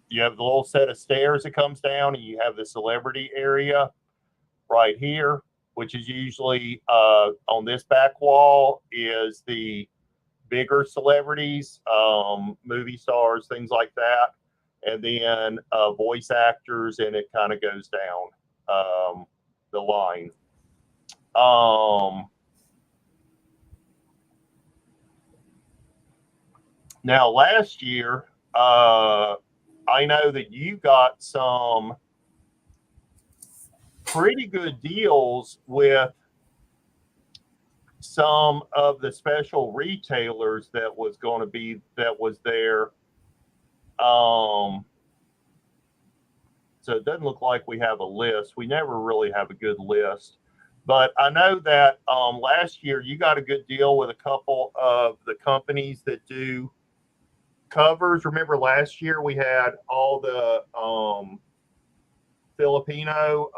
you have the little set of stairs that comes down, and you have the celebrity area right here, which is usually on this back wall is the bigger celebrities, movie stars, things like that, and then voice actors, and it kind of goes down the line. Now, last year, I know that you got some pretty good deals with some of the special retailers that was going to be that was there. So it doesn't look like we have a list. We never really have a good list. But I know that last year you got a good deal with a couple of the companies that do covers. Remember last year we had all the Filipino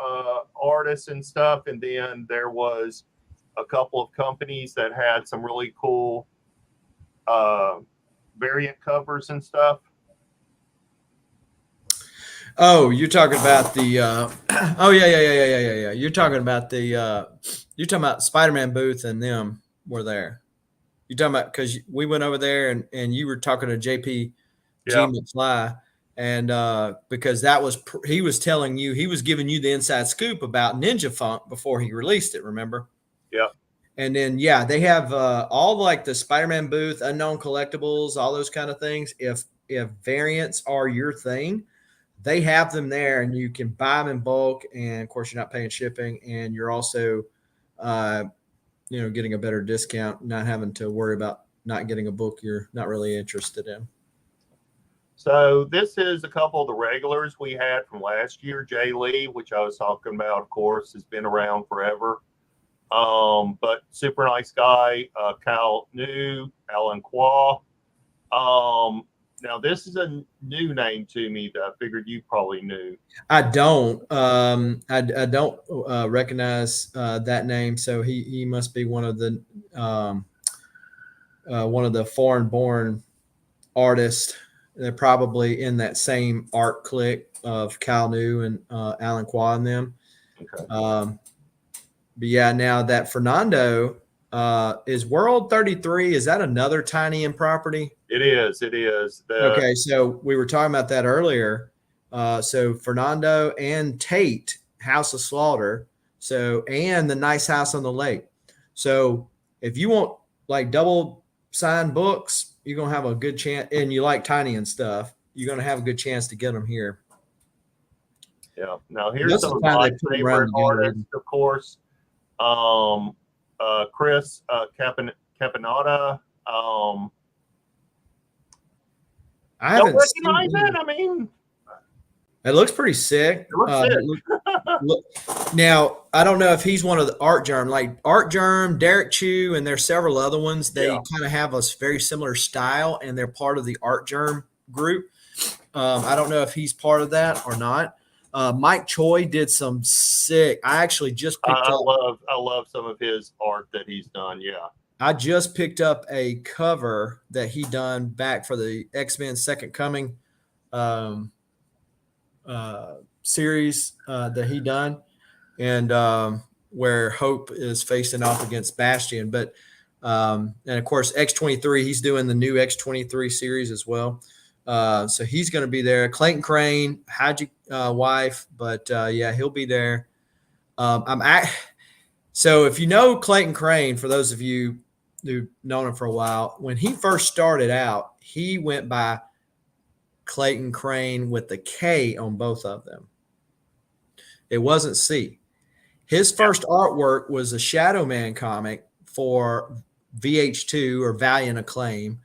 artists and stuff, and then there was a couple of companies that had some really cool variant covers and stuff. Oh, you're talking about the oh yeah. You're talking about the you're talking about Spider-Man booth and them were there. You're talking about because we went over there and you were talking to JP G Yeah, McFly and because that was he was telling you he was giving you the inside scoop about Ninja Funk before he released it. Remember? yeah. And then yeah, they have all like the Spider-Man booth, unknown collectibles, all those kind of things. If variants are your thing, they have them there, and you can buy them in bulk. And of course, you're not paying shipping, and you're also, getting a better discount, not having to worry about not getting a book you're not really interested in. So this is a couple of the regulars we had from last year. Jay Lee, which I was talking about, of course, has been around forever. But super nice guy. Cal New, Alan Qua. Now this is a new name to me that I figured you probably knew. I don't. I don't recognize that name. So he must be one of the foreign-born artists. They're probably in that same art clique of Cal New and Alan Qua and them. Okay. But yeah, now that Fernando is World 33. Is that another Tiny In property? It is. It is. Okay, so we were talking about that earlier. So Fernando and Tate, House of Slaughter. So and the Nice House on the Lake. So if you want like double signed books, you're gonna have a good chance. And you like Tiny and stuff, you're gonna have a good chance to get them here. Yeah. Now here's some of my favorite artists, of course. Chris Caponata. I haven't recognize it. I mean, it looks pretty sick. It looks sick. Now, I don't know if he's one of the Art Germ, like Art Germ, Derek Chu, and there's several other ones. They kind of have a very similar style, and they're part of the Art Germ group. I don't know if he's part of that or not. Mike Choi did some sick. I actually just picked up. I love some of his art that he's done. Yeah. I just picked up a cover that he done back for the X-Men Second Coming series that he done, and where Hope is facing off against Bastion. But and of course X-23, he's doing the new X-23 series as well. So he's going to be there. Clayton Crane, Haji wife, but yeah, he'll be there. So if you know Clayton Crane, for those of you who've known him for a while, when he first started out, he went by Clayton Crane with the K on both of them. It wasn't C. His first artwork was a Shadow Man comic for VH2 or Valiant Acclaim.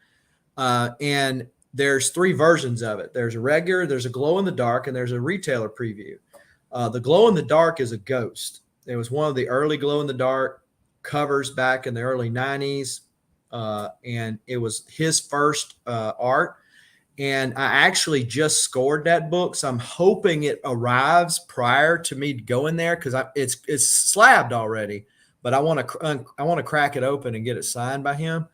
And there's three versions of it. There's a regular, there's a glow in the dark, and there's a retailer preview. The glow in the dark is a ghost. It was one of the early glow in the dark covers back in the early 90s. And it was his first art. and I actually just scored that book, so I'm hoping it arrives prior to me going there because it's slabbed already, but I want to crack it open and get it signed by him.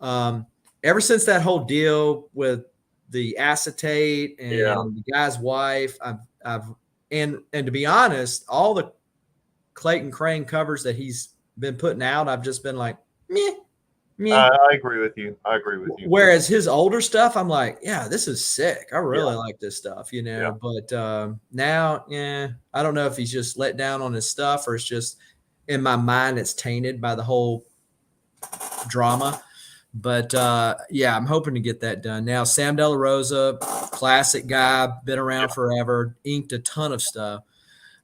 Um, Ever since that whole deal with the acetate Yeah. and the guy's wife, I've and to be honest, all the Clayton Crane covers that he's been putting out, I've just been like, meh, meh. I agree with you. I agree with you. Whereas his older stuff, I'm like, yeah, this is sick. I really Yeah. like this stuff, you Yeah. know. But now, yeah, I don't know if he's just let down on his stuff or it's just in my mind it's tainted by the whole drama. But yeah, I'm hoping to get that done. Now, Sam De La Rosa, classic guy, been around Yeah. forever, inked a ton of stuff.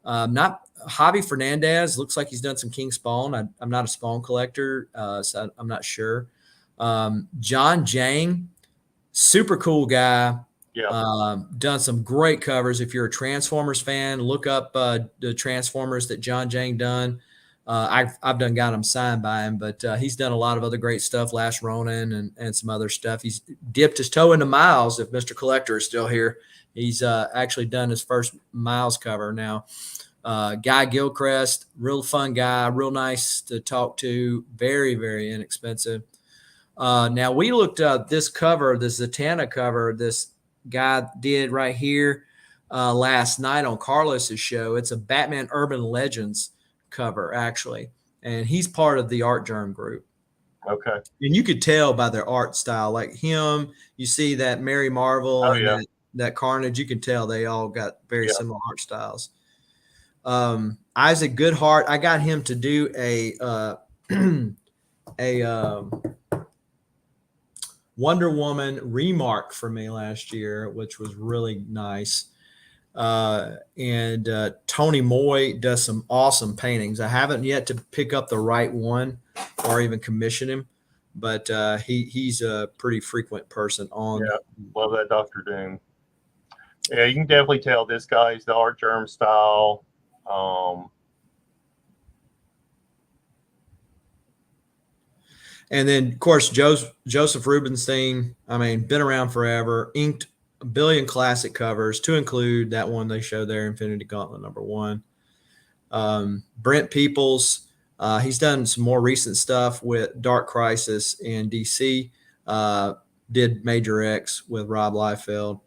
Not Javi Fernandez, looks like he's done some King Spawn. I'm not a Spawn collector, so I'm not sure. John Jang, super cool guy. Yeah. Done some great covers. If you're a Transformers fan, look up the Transformers that John Jang done. I've done got him signed by him, but he's done a lot of other great stuff. Last Ronin and some other stuff. He's dipped his toe into Miles. If Mr. Collector is still here, he's actually done his first Miles cover now. Guy Gilchrist, real fun guy, real nice to talk to. Very very inexpensive. Now we looked up this cover, the Zatanna cover. This guy did right here last night on Carlos's show. It's a Batman Urban Legends cover actually, and he's part of the Art Germ group. Okay. And you could tell by their art style, like him. You see that Mary Marvel Oh and yeah. that Carnage. You can tell they all got very Yeah. similar art styles. Isaac Goodhart, I got him to do a a Wonder Woman remark for me last year, which was really nice. And Tony Moy does some awesome paintings. I haven't yet to pick up the right one or even commission him, but he's a pretty frequent person on. Yeah. Love that Doctor Doom. Yeah, you can definitely tell this guy's the Art Germ style. And then, of course, Joseph Rubinstein, I mean, been around forever, inked a billion classic covers to include that one they showed there, Infinity Gauntlet #1. Brent Peoples, he's done some more recent stuff with Dark Crisis and DC. Did Major X with Rob Liefeld.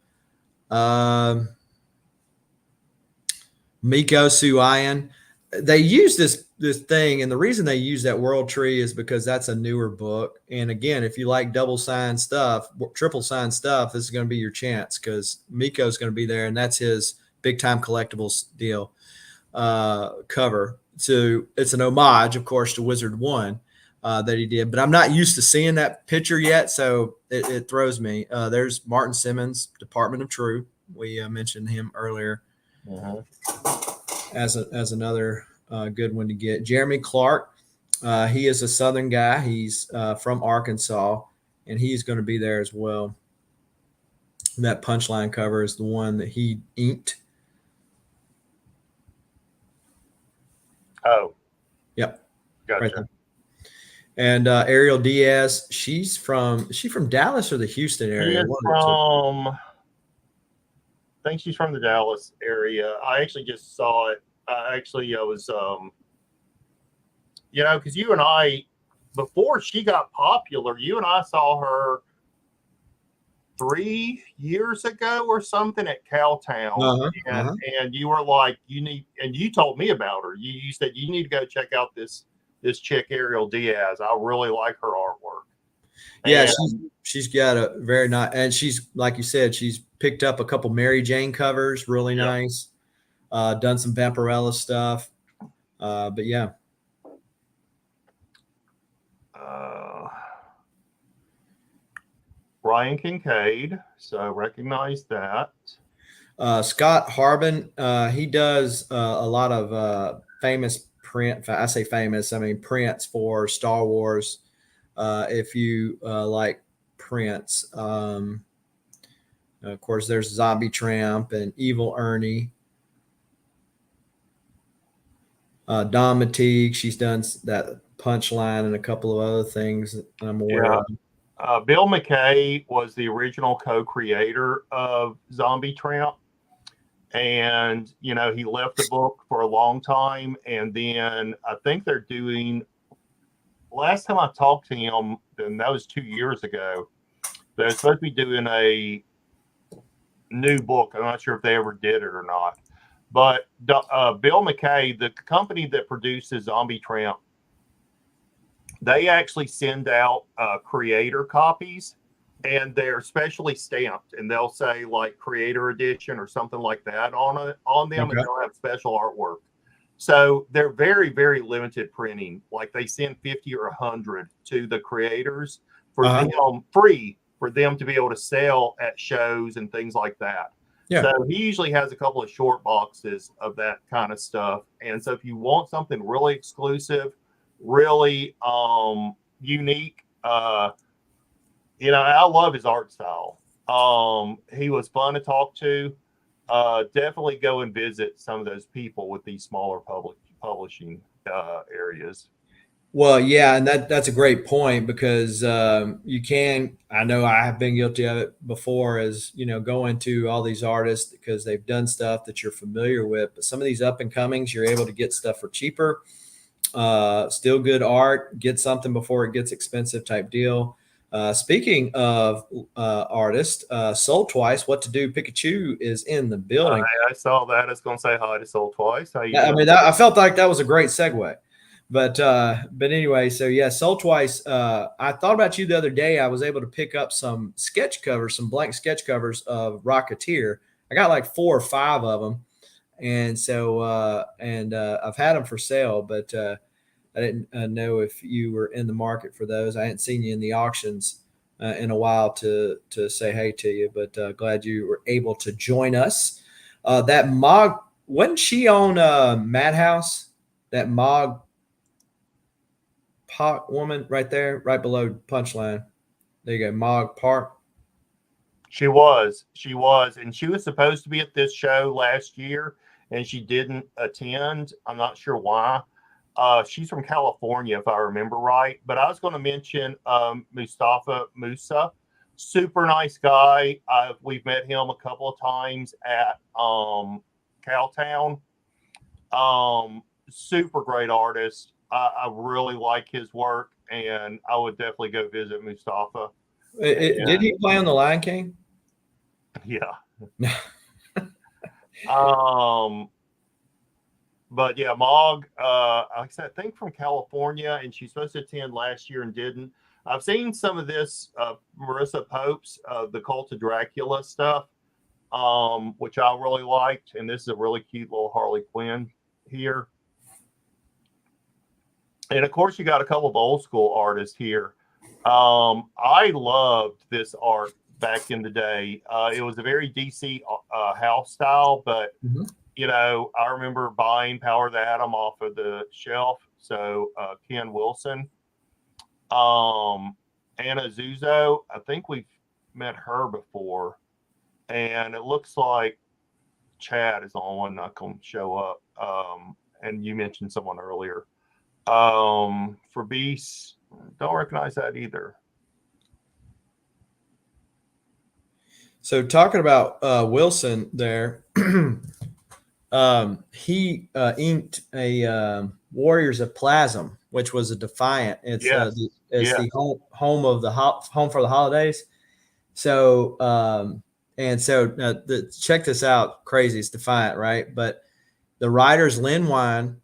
Miko Suayan. They use this thing, and the reason they use that World Tree is because that's a newer book. And again, if you like double signed stuff, triple signed stuff, this is going to be your chance because Miko's going to be there, and that's his big time collectibles deal cover. So it's an homage, of course, to Wizard One that he did. But I'm not used to seeing that picture yet, so it throws me. There's Martin Simmons, Department of True. We mentioned him earlier. Mm-hmm. As another good one to get. Jeremy Clark, he is a Southern guy. He's from Arkansas, and he's going to be there as well. That Punchline cover is the one that he inked. Oh, yep, gotcha. right there. And Ariel Diaz, is she from Dallas or the Houston area? I think she's from the Dallas area. I actually just saw it. I was, because you and I, before she got popular, you and I saw her 3 years ago or something at Cowtown. And you were like, and you told me about her. You said you need to go check out this chick, Ariel Diaz. I really like her artwork. Yeah, she's got a very nice, and she's, like you said, she's picked up a couple Mary Jane covers, really nice. Done some Vampirella stuff, but yeah. Ryan Kincaid, so recognize that. Scott Harbin, he does a lot of famous print. I say famous, I mean prints for Star Wars. If you like prints, of course, there's Zombie Tramp and Evil Ernie. Dawn Mateague, she's done that Punchline and a couple of other things that I'm aware of. Bill McKay was the original co-creator of Zombie Tramp, and he left the book for a long time, and then I think they're doing. Last time I talked to him, and that was 2 years ago. They're supposed to be doing a new book. I'm not sure if they ever did it or not. But Bill McKay, the company that produces Zombie Tramp, they actually send out creator copies, and they're specially stamped, and they'll say like creator edition or something like that on them, and Okay. they'll have special artwork. So they're very, very limited printing. Like they send 50 or 100 to the creators for Uh-huh. them free for them to be able to sell at shows and things like that. Yeah. So he usually has a couple of short boxes of that kind of stuff. And so if you want something really exclusive, really unique, I love his art style. He was fun to talk to. Definitely go and visit some of those people with these smaller publishing areas. Well, yeah, and that's a great point because you can. I know I have been guilty of it before, as going to all these artists because they've done stuff that you're familiar with. But some of these up and comings, you're able to get stuff for cheaper, still good art, get something before it gets expensive type deal. Speaking of artists, Sold Twice, What to Do Pikachu is in the building. I saw that. I was going to say hi to Soul Twice. How you I doing? mean, I felt like that was a great segue. But anyway, so yeah, Sold Twice. I thought about you the other day. I was able to pick up some sketch covers, some blank sketch covers of Rocketeer. I got like 4 or 5 of them, and so I've had them for sale, but I didn't know if you were in the market for those. I hadn't seen you in the auctions in a while to say hey to you, but glad you were able to join us. That Mog, wasn't she on Madhouse? That Mog Pot woman right there, right below Punchline. There you go, Mog Park. She was, and she was supposed to be at this show last year, and she didn't attend. I'm not sure why. She's from California, if I remember right. But I was going to mention Mustafa Musa, super nice guy. We've met him a couple of times at Cowtown. Super great artist. I really like his work, and I would definitely go visit Mustafa. Did he And play on The Lion King? yeah. Um, but yeah, Mog, like I said, I think from California, and she's supposed to attend last year and didn't. I've seen some of this Marissa Pope's The Cult of Dracula stuff, which I really liked. And this is a really cute little Harley Quinn here. And of course, you got a couple of old school artists here. I loved this art back in the day. It was a very DC house style, but Mhm. I remember buying Power of the Atom off of the shelf. So Ken Wilson, Anna Zuzo, I think we've met her before, and it looks like Chad is the only one not going to show up. And you mentioned someone earlier. For Beast, don't recognize that either. So talking about Wilson there, he inked a Warriors of Plasm, which was a Defiant. Yes, It's yes. the home of the home for the holidays. So check this out, crazy. It's Defiant, right? But the writers Lynn Wine,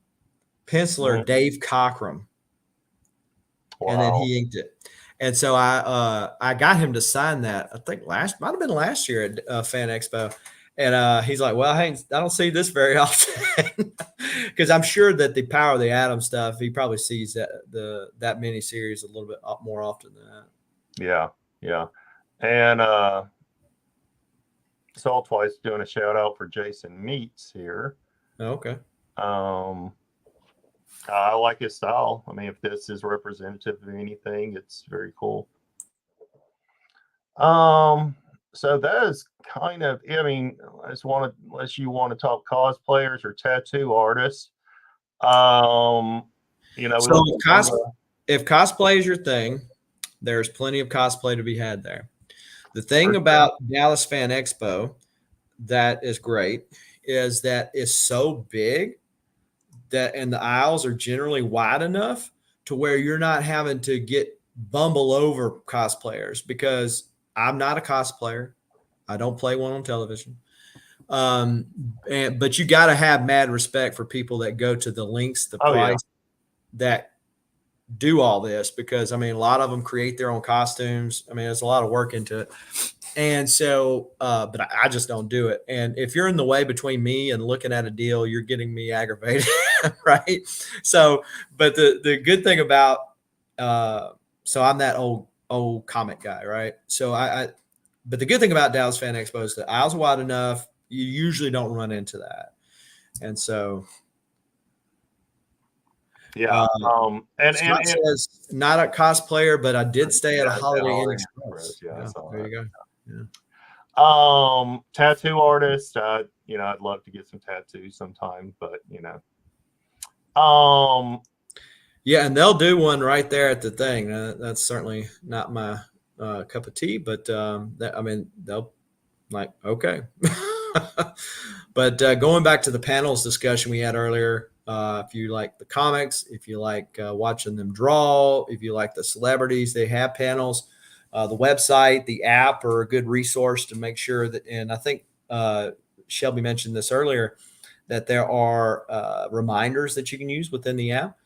penciler Mhm. Dave Cockrum, and then Wow. he inked it. And so I got him to sign that. I think might have been last year at Fan Expo, and he's like, "Well, I don't see this very often," because I'm sure that the Power of the Atom stuff he probably sees that mini series a little bit more often than that. Yeah, yeah. And Saul Twice doing a shout out for Jason Meats here. Oh, okay. Um, I like his style. I mean, if this is representative of anything, it's very cool. Um, so that is kind of. I mean, unless you want to talk cosplayers or tattoo artists. Um, we So looked at some of the. if cosplay is your thing, There's plenty of cosplay to be had there. The thing about Dallas Fan Expo that is great is that it's so big that, and the aisles are generally wide enough to where you're not having to bumble over cosplayers, because I'm not a cosplayer. I don't play one on television. But you got to have mad respect for people that go to the lengths, the price, that do all this, because I mean, a lot of them create their own costumes. I mean, there's a lot of work into it. And so, but I just don't do it. And if you're in the way between me and looking at a deal, you're getting me aggravated, right? So, but the good thing about, so I'm that old comic guy, right? So but the good thing about Dallas Fan Expo is the aisles are wide enough. You usually don't run into that. And so, yeah. And says not a cosplayer, but I did stay at a Holiday Inn Express. Yeah, there you go. Yeah. Tattoo artist. You know, I'd love to get some tattoos sometime, but you know. Yeah, and they'll do one right there at the thing. That's certainly not my cup of tea, but I mean, they'll like, okay. But going back to the panels discussion we had earlier, if you like the comics, if you like watching them draw, if you like the celebrities, they have panels. The website, the app are a good resource to make sure that, and I think Shelby mentioned this earlier, that there are reminders that you can use within the app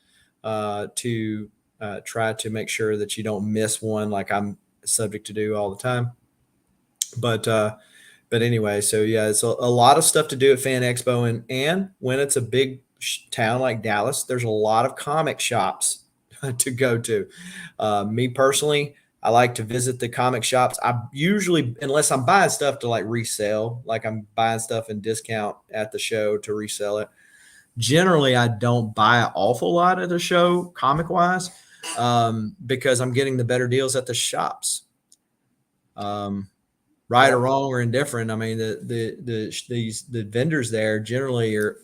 to try to make sure that you don't miss one, like I'm subject to do all the time. But anyway, so yeah, it's a lot of stuff to do at Fan Expo, and when it's a big town like Dallas, there's a lot of comic shops to go to. Me personally, I like to visit the comic shops. I usually, unless I'm buying stuff to like resell, like I'm buying stuff in discount at the show to resell it. Generally, I don't buy an awful lot at the show, comic wise, because I'm getting the better deals at the shops. Right or wrong or indifferent. I mean, the vendors there generally are,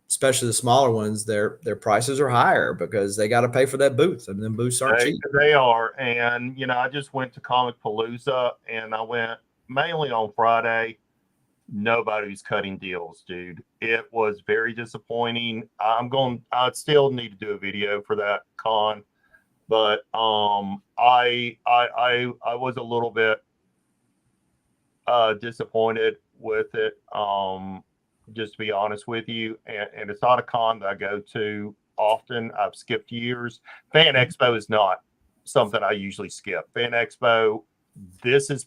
especially the smaller ones, their prices are higher because they got to pay for that booth, and then booths aren't cheap. They are, and you know, I just went to Comic Palooza, and I went mainly on Friday. Nobody's cutting deals, dude. It was very disappointing. I still need to do a video for that con, but I was a little bit disappointed with it. Just to be honest with you, and it's not a con that I go to often. I've skipped years. Fan Expo is not something I usually skip. Fan Expo, this has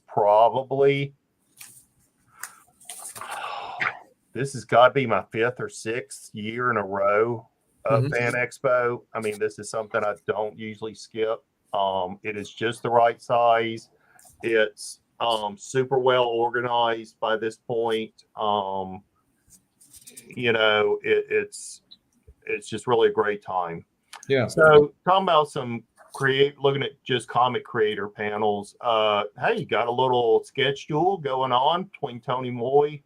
got to be my 5th or 6th year in a row of Fan Expo. I mean, this is something I don't usually skip. It is just the right size. It's super well organized by this point. You know, it's just really a great time. Yeah. So talking about looking at just comic creator panels. Hey, you got a little sketch duel going on between Tony Moy,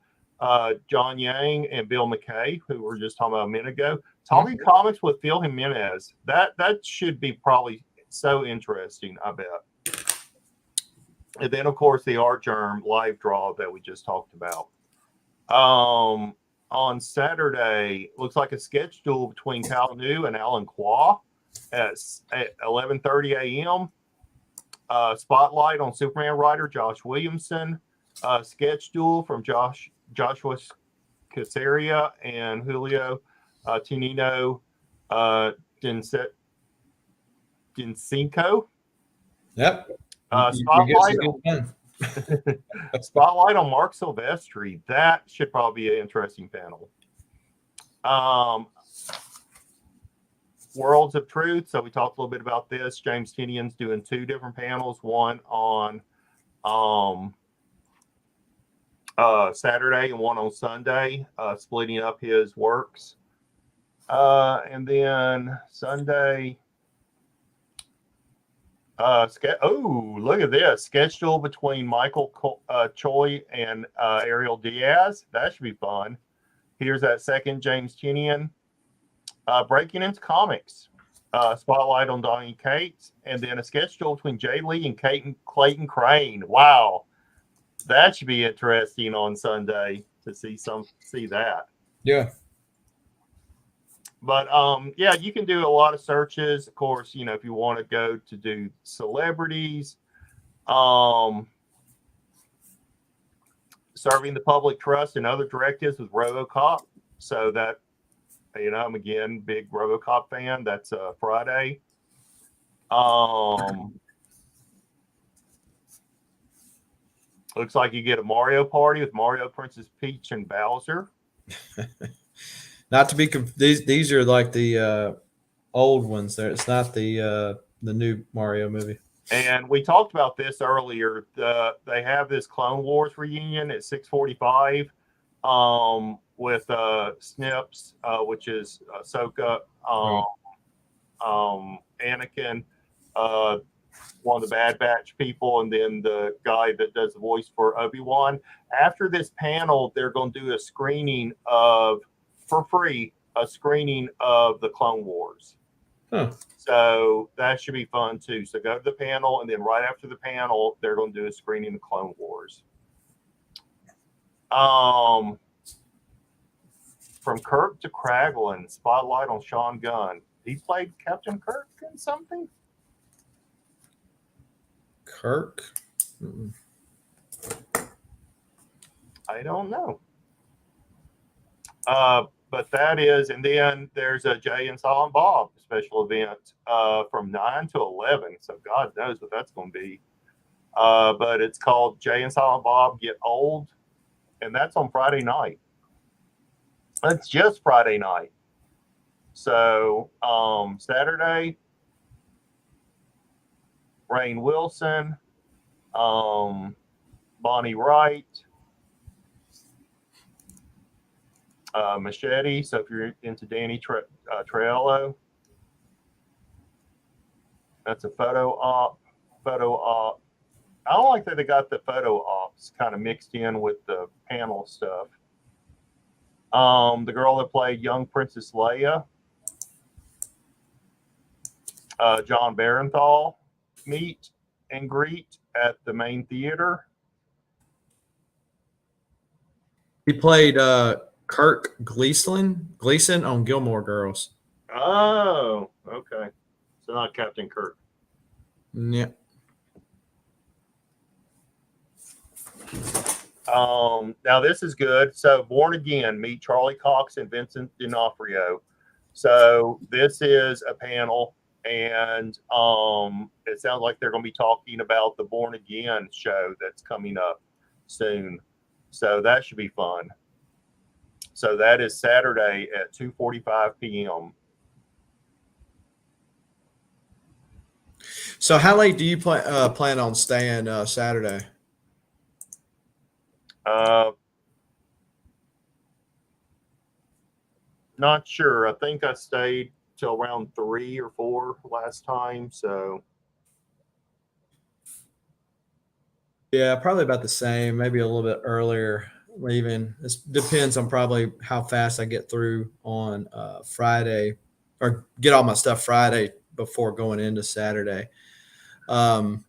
John Yang, and Bill McKay, who we were just talking about a minute ago. Talking comics with Phil Jimenez. That should be probably so interesting, I bet. And then, of course, the Art Germ live draw that we just talked about. On Saturday, looks like a sketch duel between Cal New and Alan Qua at 11:30 a.m. Spotlight on Superman writer Josh Williamson. Sketch duel from Joshua Casaria and Julio Tinino Dincinco. Yep. Spotlight on Mark Silvestri. That should probably be an interesting panel. Worlds of Truth. So we talked a little bit about this. James Tinian's doing 2 different panels. One on Saturday and one on Sunday, splitting up his works. And then Sunday. Look at this sketch duel between Michael Choi and Ariel Diaz. That should be fun. Here's that second James Tinian. Breaking into comics. Spotlight on Donnie Cates, and then a sketch duel between Jay Lee and Clayton Crane. Wow, that should be interesting on Sunday to see that. Yeah. But yeah, you can do a lot of searches. Of course, if you want to go to do celebrities, serving the public trust and other directives with RoboCop. So that I'm again big RoboCop fan. That's Friday. Looks like you get a Mario Party with Mario, Princess Peach, and Bowser. Not to be these are like the old ones. There, it's not the new Mario movie. And we talked about this earlier. They have this Clone Wars reunion at 6:45 with Snips, which is Ahsoka, Anakin, one of the Bad Batch people, and then the guy that does the voice for Obi-Wan. After this panel, they're going to do a screening for free, a screening of the Clone Wars. Huh. So that should be fun too. So go to the panel, and then right after the panel, they're going to do a screening of Clone Wars. From Kirk to Kraglin, spotlight on Sean Gunn. He played Captain Kirk in something. Kirk? Mm-mm. I don't know. But that is, and then there's a Jay and Silent Bob special event from 9 to 11. So God knows what that's going to be. But it's called Jay and Silent Bob Get Old, and that's on Friday night. It's just Friday night. So Saturday, Rainn Wilson, Bonnie Wright, Machete. So if you're into Danny Trejo, that's a photo op. I don't like that they got the photo ops kind of mixed in with the panel stuff. The girl that played young Princess Leia, John Barenthal, meet and greet at the main theater. He played Kirk Gleason on Gilmore Girls. Oh, okay. So not Captain Kirk. Yeah. Now this is good. So Born Again, meet Charlie Cox and Vincent D'Onofrio. So this is a panel, and it sounds like they're going to be talking about the Born Again show that's coming up soon. So that should be fun. So that is Saturday at 2:45 p.m. So how late do you plan on staying Saturday? Not sure. I think I stayed till around 3 or 4 last time. So Yeah, probably about the same, maybe a little bit earlier. Even it depends on probably how fast I get through on Friday, or get all my stuff Friday before going into Saturday. But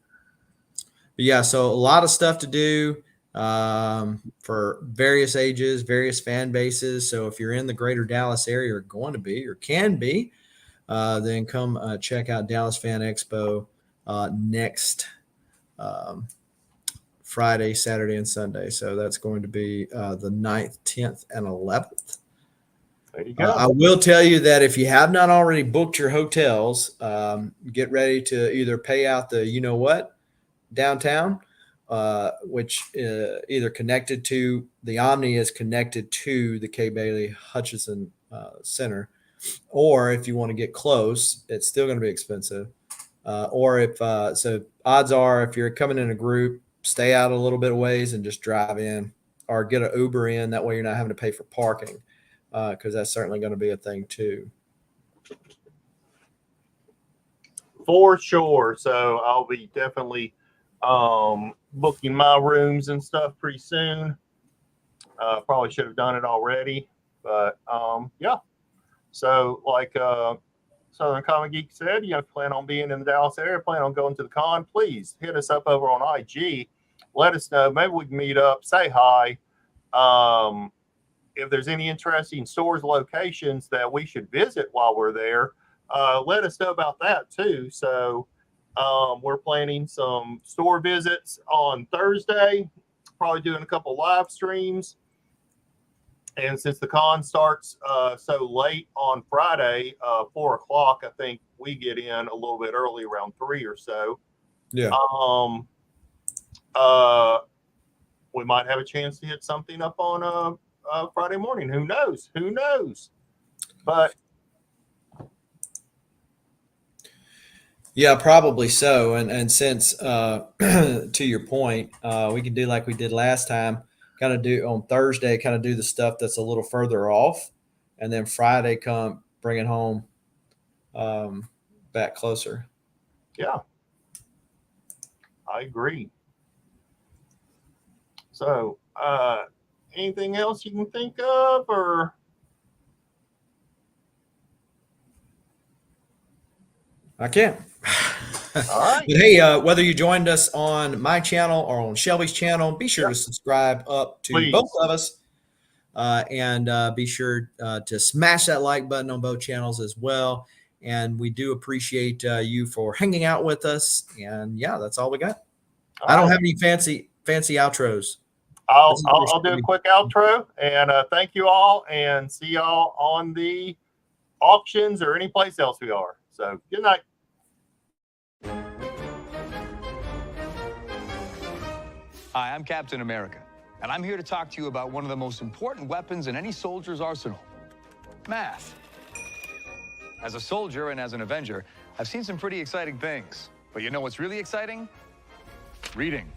yeah, so a lot of stuff to do for various ages, various fan bases. So if you're in the greater Dallas area, or going to be, or can be, then come check out Dallas Fan Expo next Friday, Saturday, and Sunday. So that's going to be the 9th, 10th, and 11th. there you go. I will tell you that if you have not already booked your hotels, get ready to either pay out the you-know-what downtown, which either connected to the Omni is connected to the Kay Bailey Hutchison Center, or if you want to get close, it's still going to be expensive. Or if so, odds are if you're coming in a group, stay out a little bit of ways and just drive in, or get an Uber in. That way you're not having to pay for parking, because that's certainly going to be a thing too. For sure. So I'll be definitely booking my rooms and stuff pretty soon. Probably should have done it already, but yeah. So like Southern Comic Geek said, plan on being in the Dallas area, plan on going to the con, please hit us up over on IG. Let us know. Maybe we can meet up, say hi. If there's any interesting stores, locations that we should visit while we're there, let us know about that too. So we're planning some store visits on Thursday, probably doing a couple live streams. And since the con starts so late on Friday, 4 o'clock, I think we get in a little bit early, around 3 or so. Yeah. We might have a chance to hit something up on Friday morning. Who knows? Who knows? But yeah, probably so. And since to your point, we can do like we did last time, kind of do on Thursday, kind of do the stuff that's a little further off, and then Friday come bring it home back closer. Yeah, I agree. So anything else you can think of, or I can't. all right? But hey, whether you joined us on my channel or on Shelby's channel, be sure Yep. to subscribe up to Please. both of us. And be sure to smash that like button on both channels as well. And we do appreciate you for hanging out with us. And yeah, that's all we got. I don't have any fancy outros. I'll do a quick outro, and thank you all, and see y'all on the auctions or any place else we are. So good night. Hi, I'm Captain America, and I'm here to talk to you about one of the most important weapons in any soldier's arsenal: math. As a soldier and as an Avenger, I've seen some pretty exciting things. But you know what's really exciting? Reading.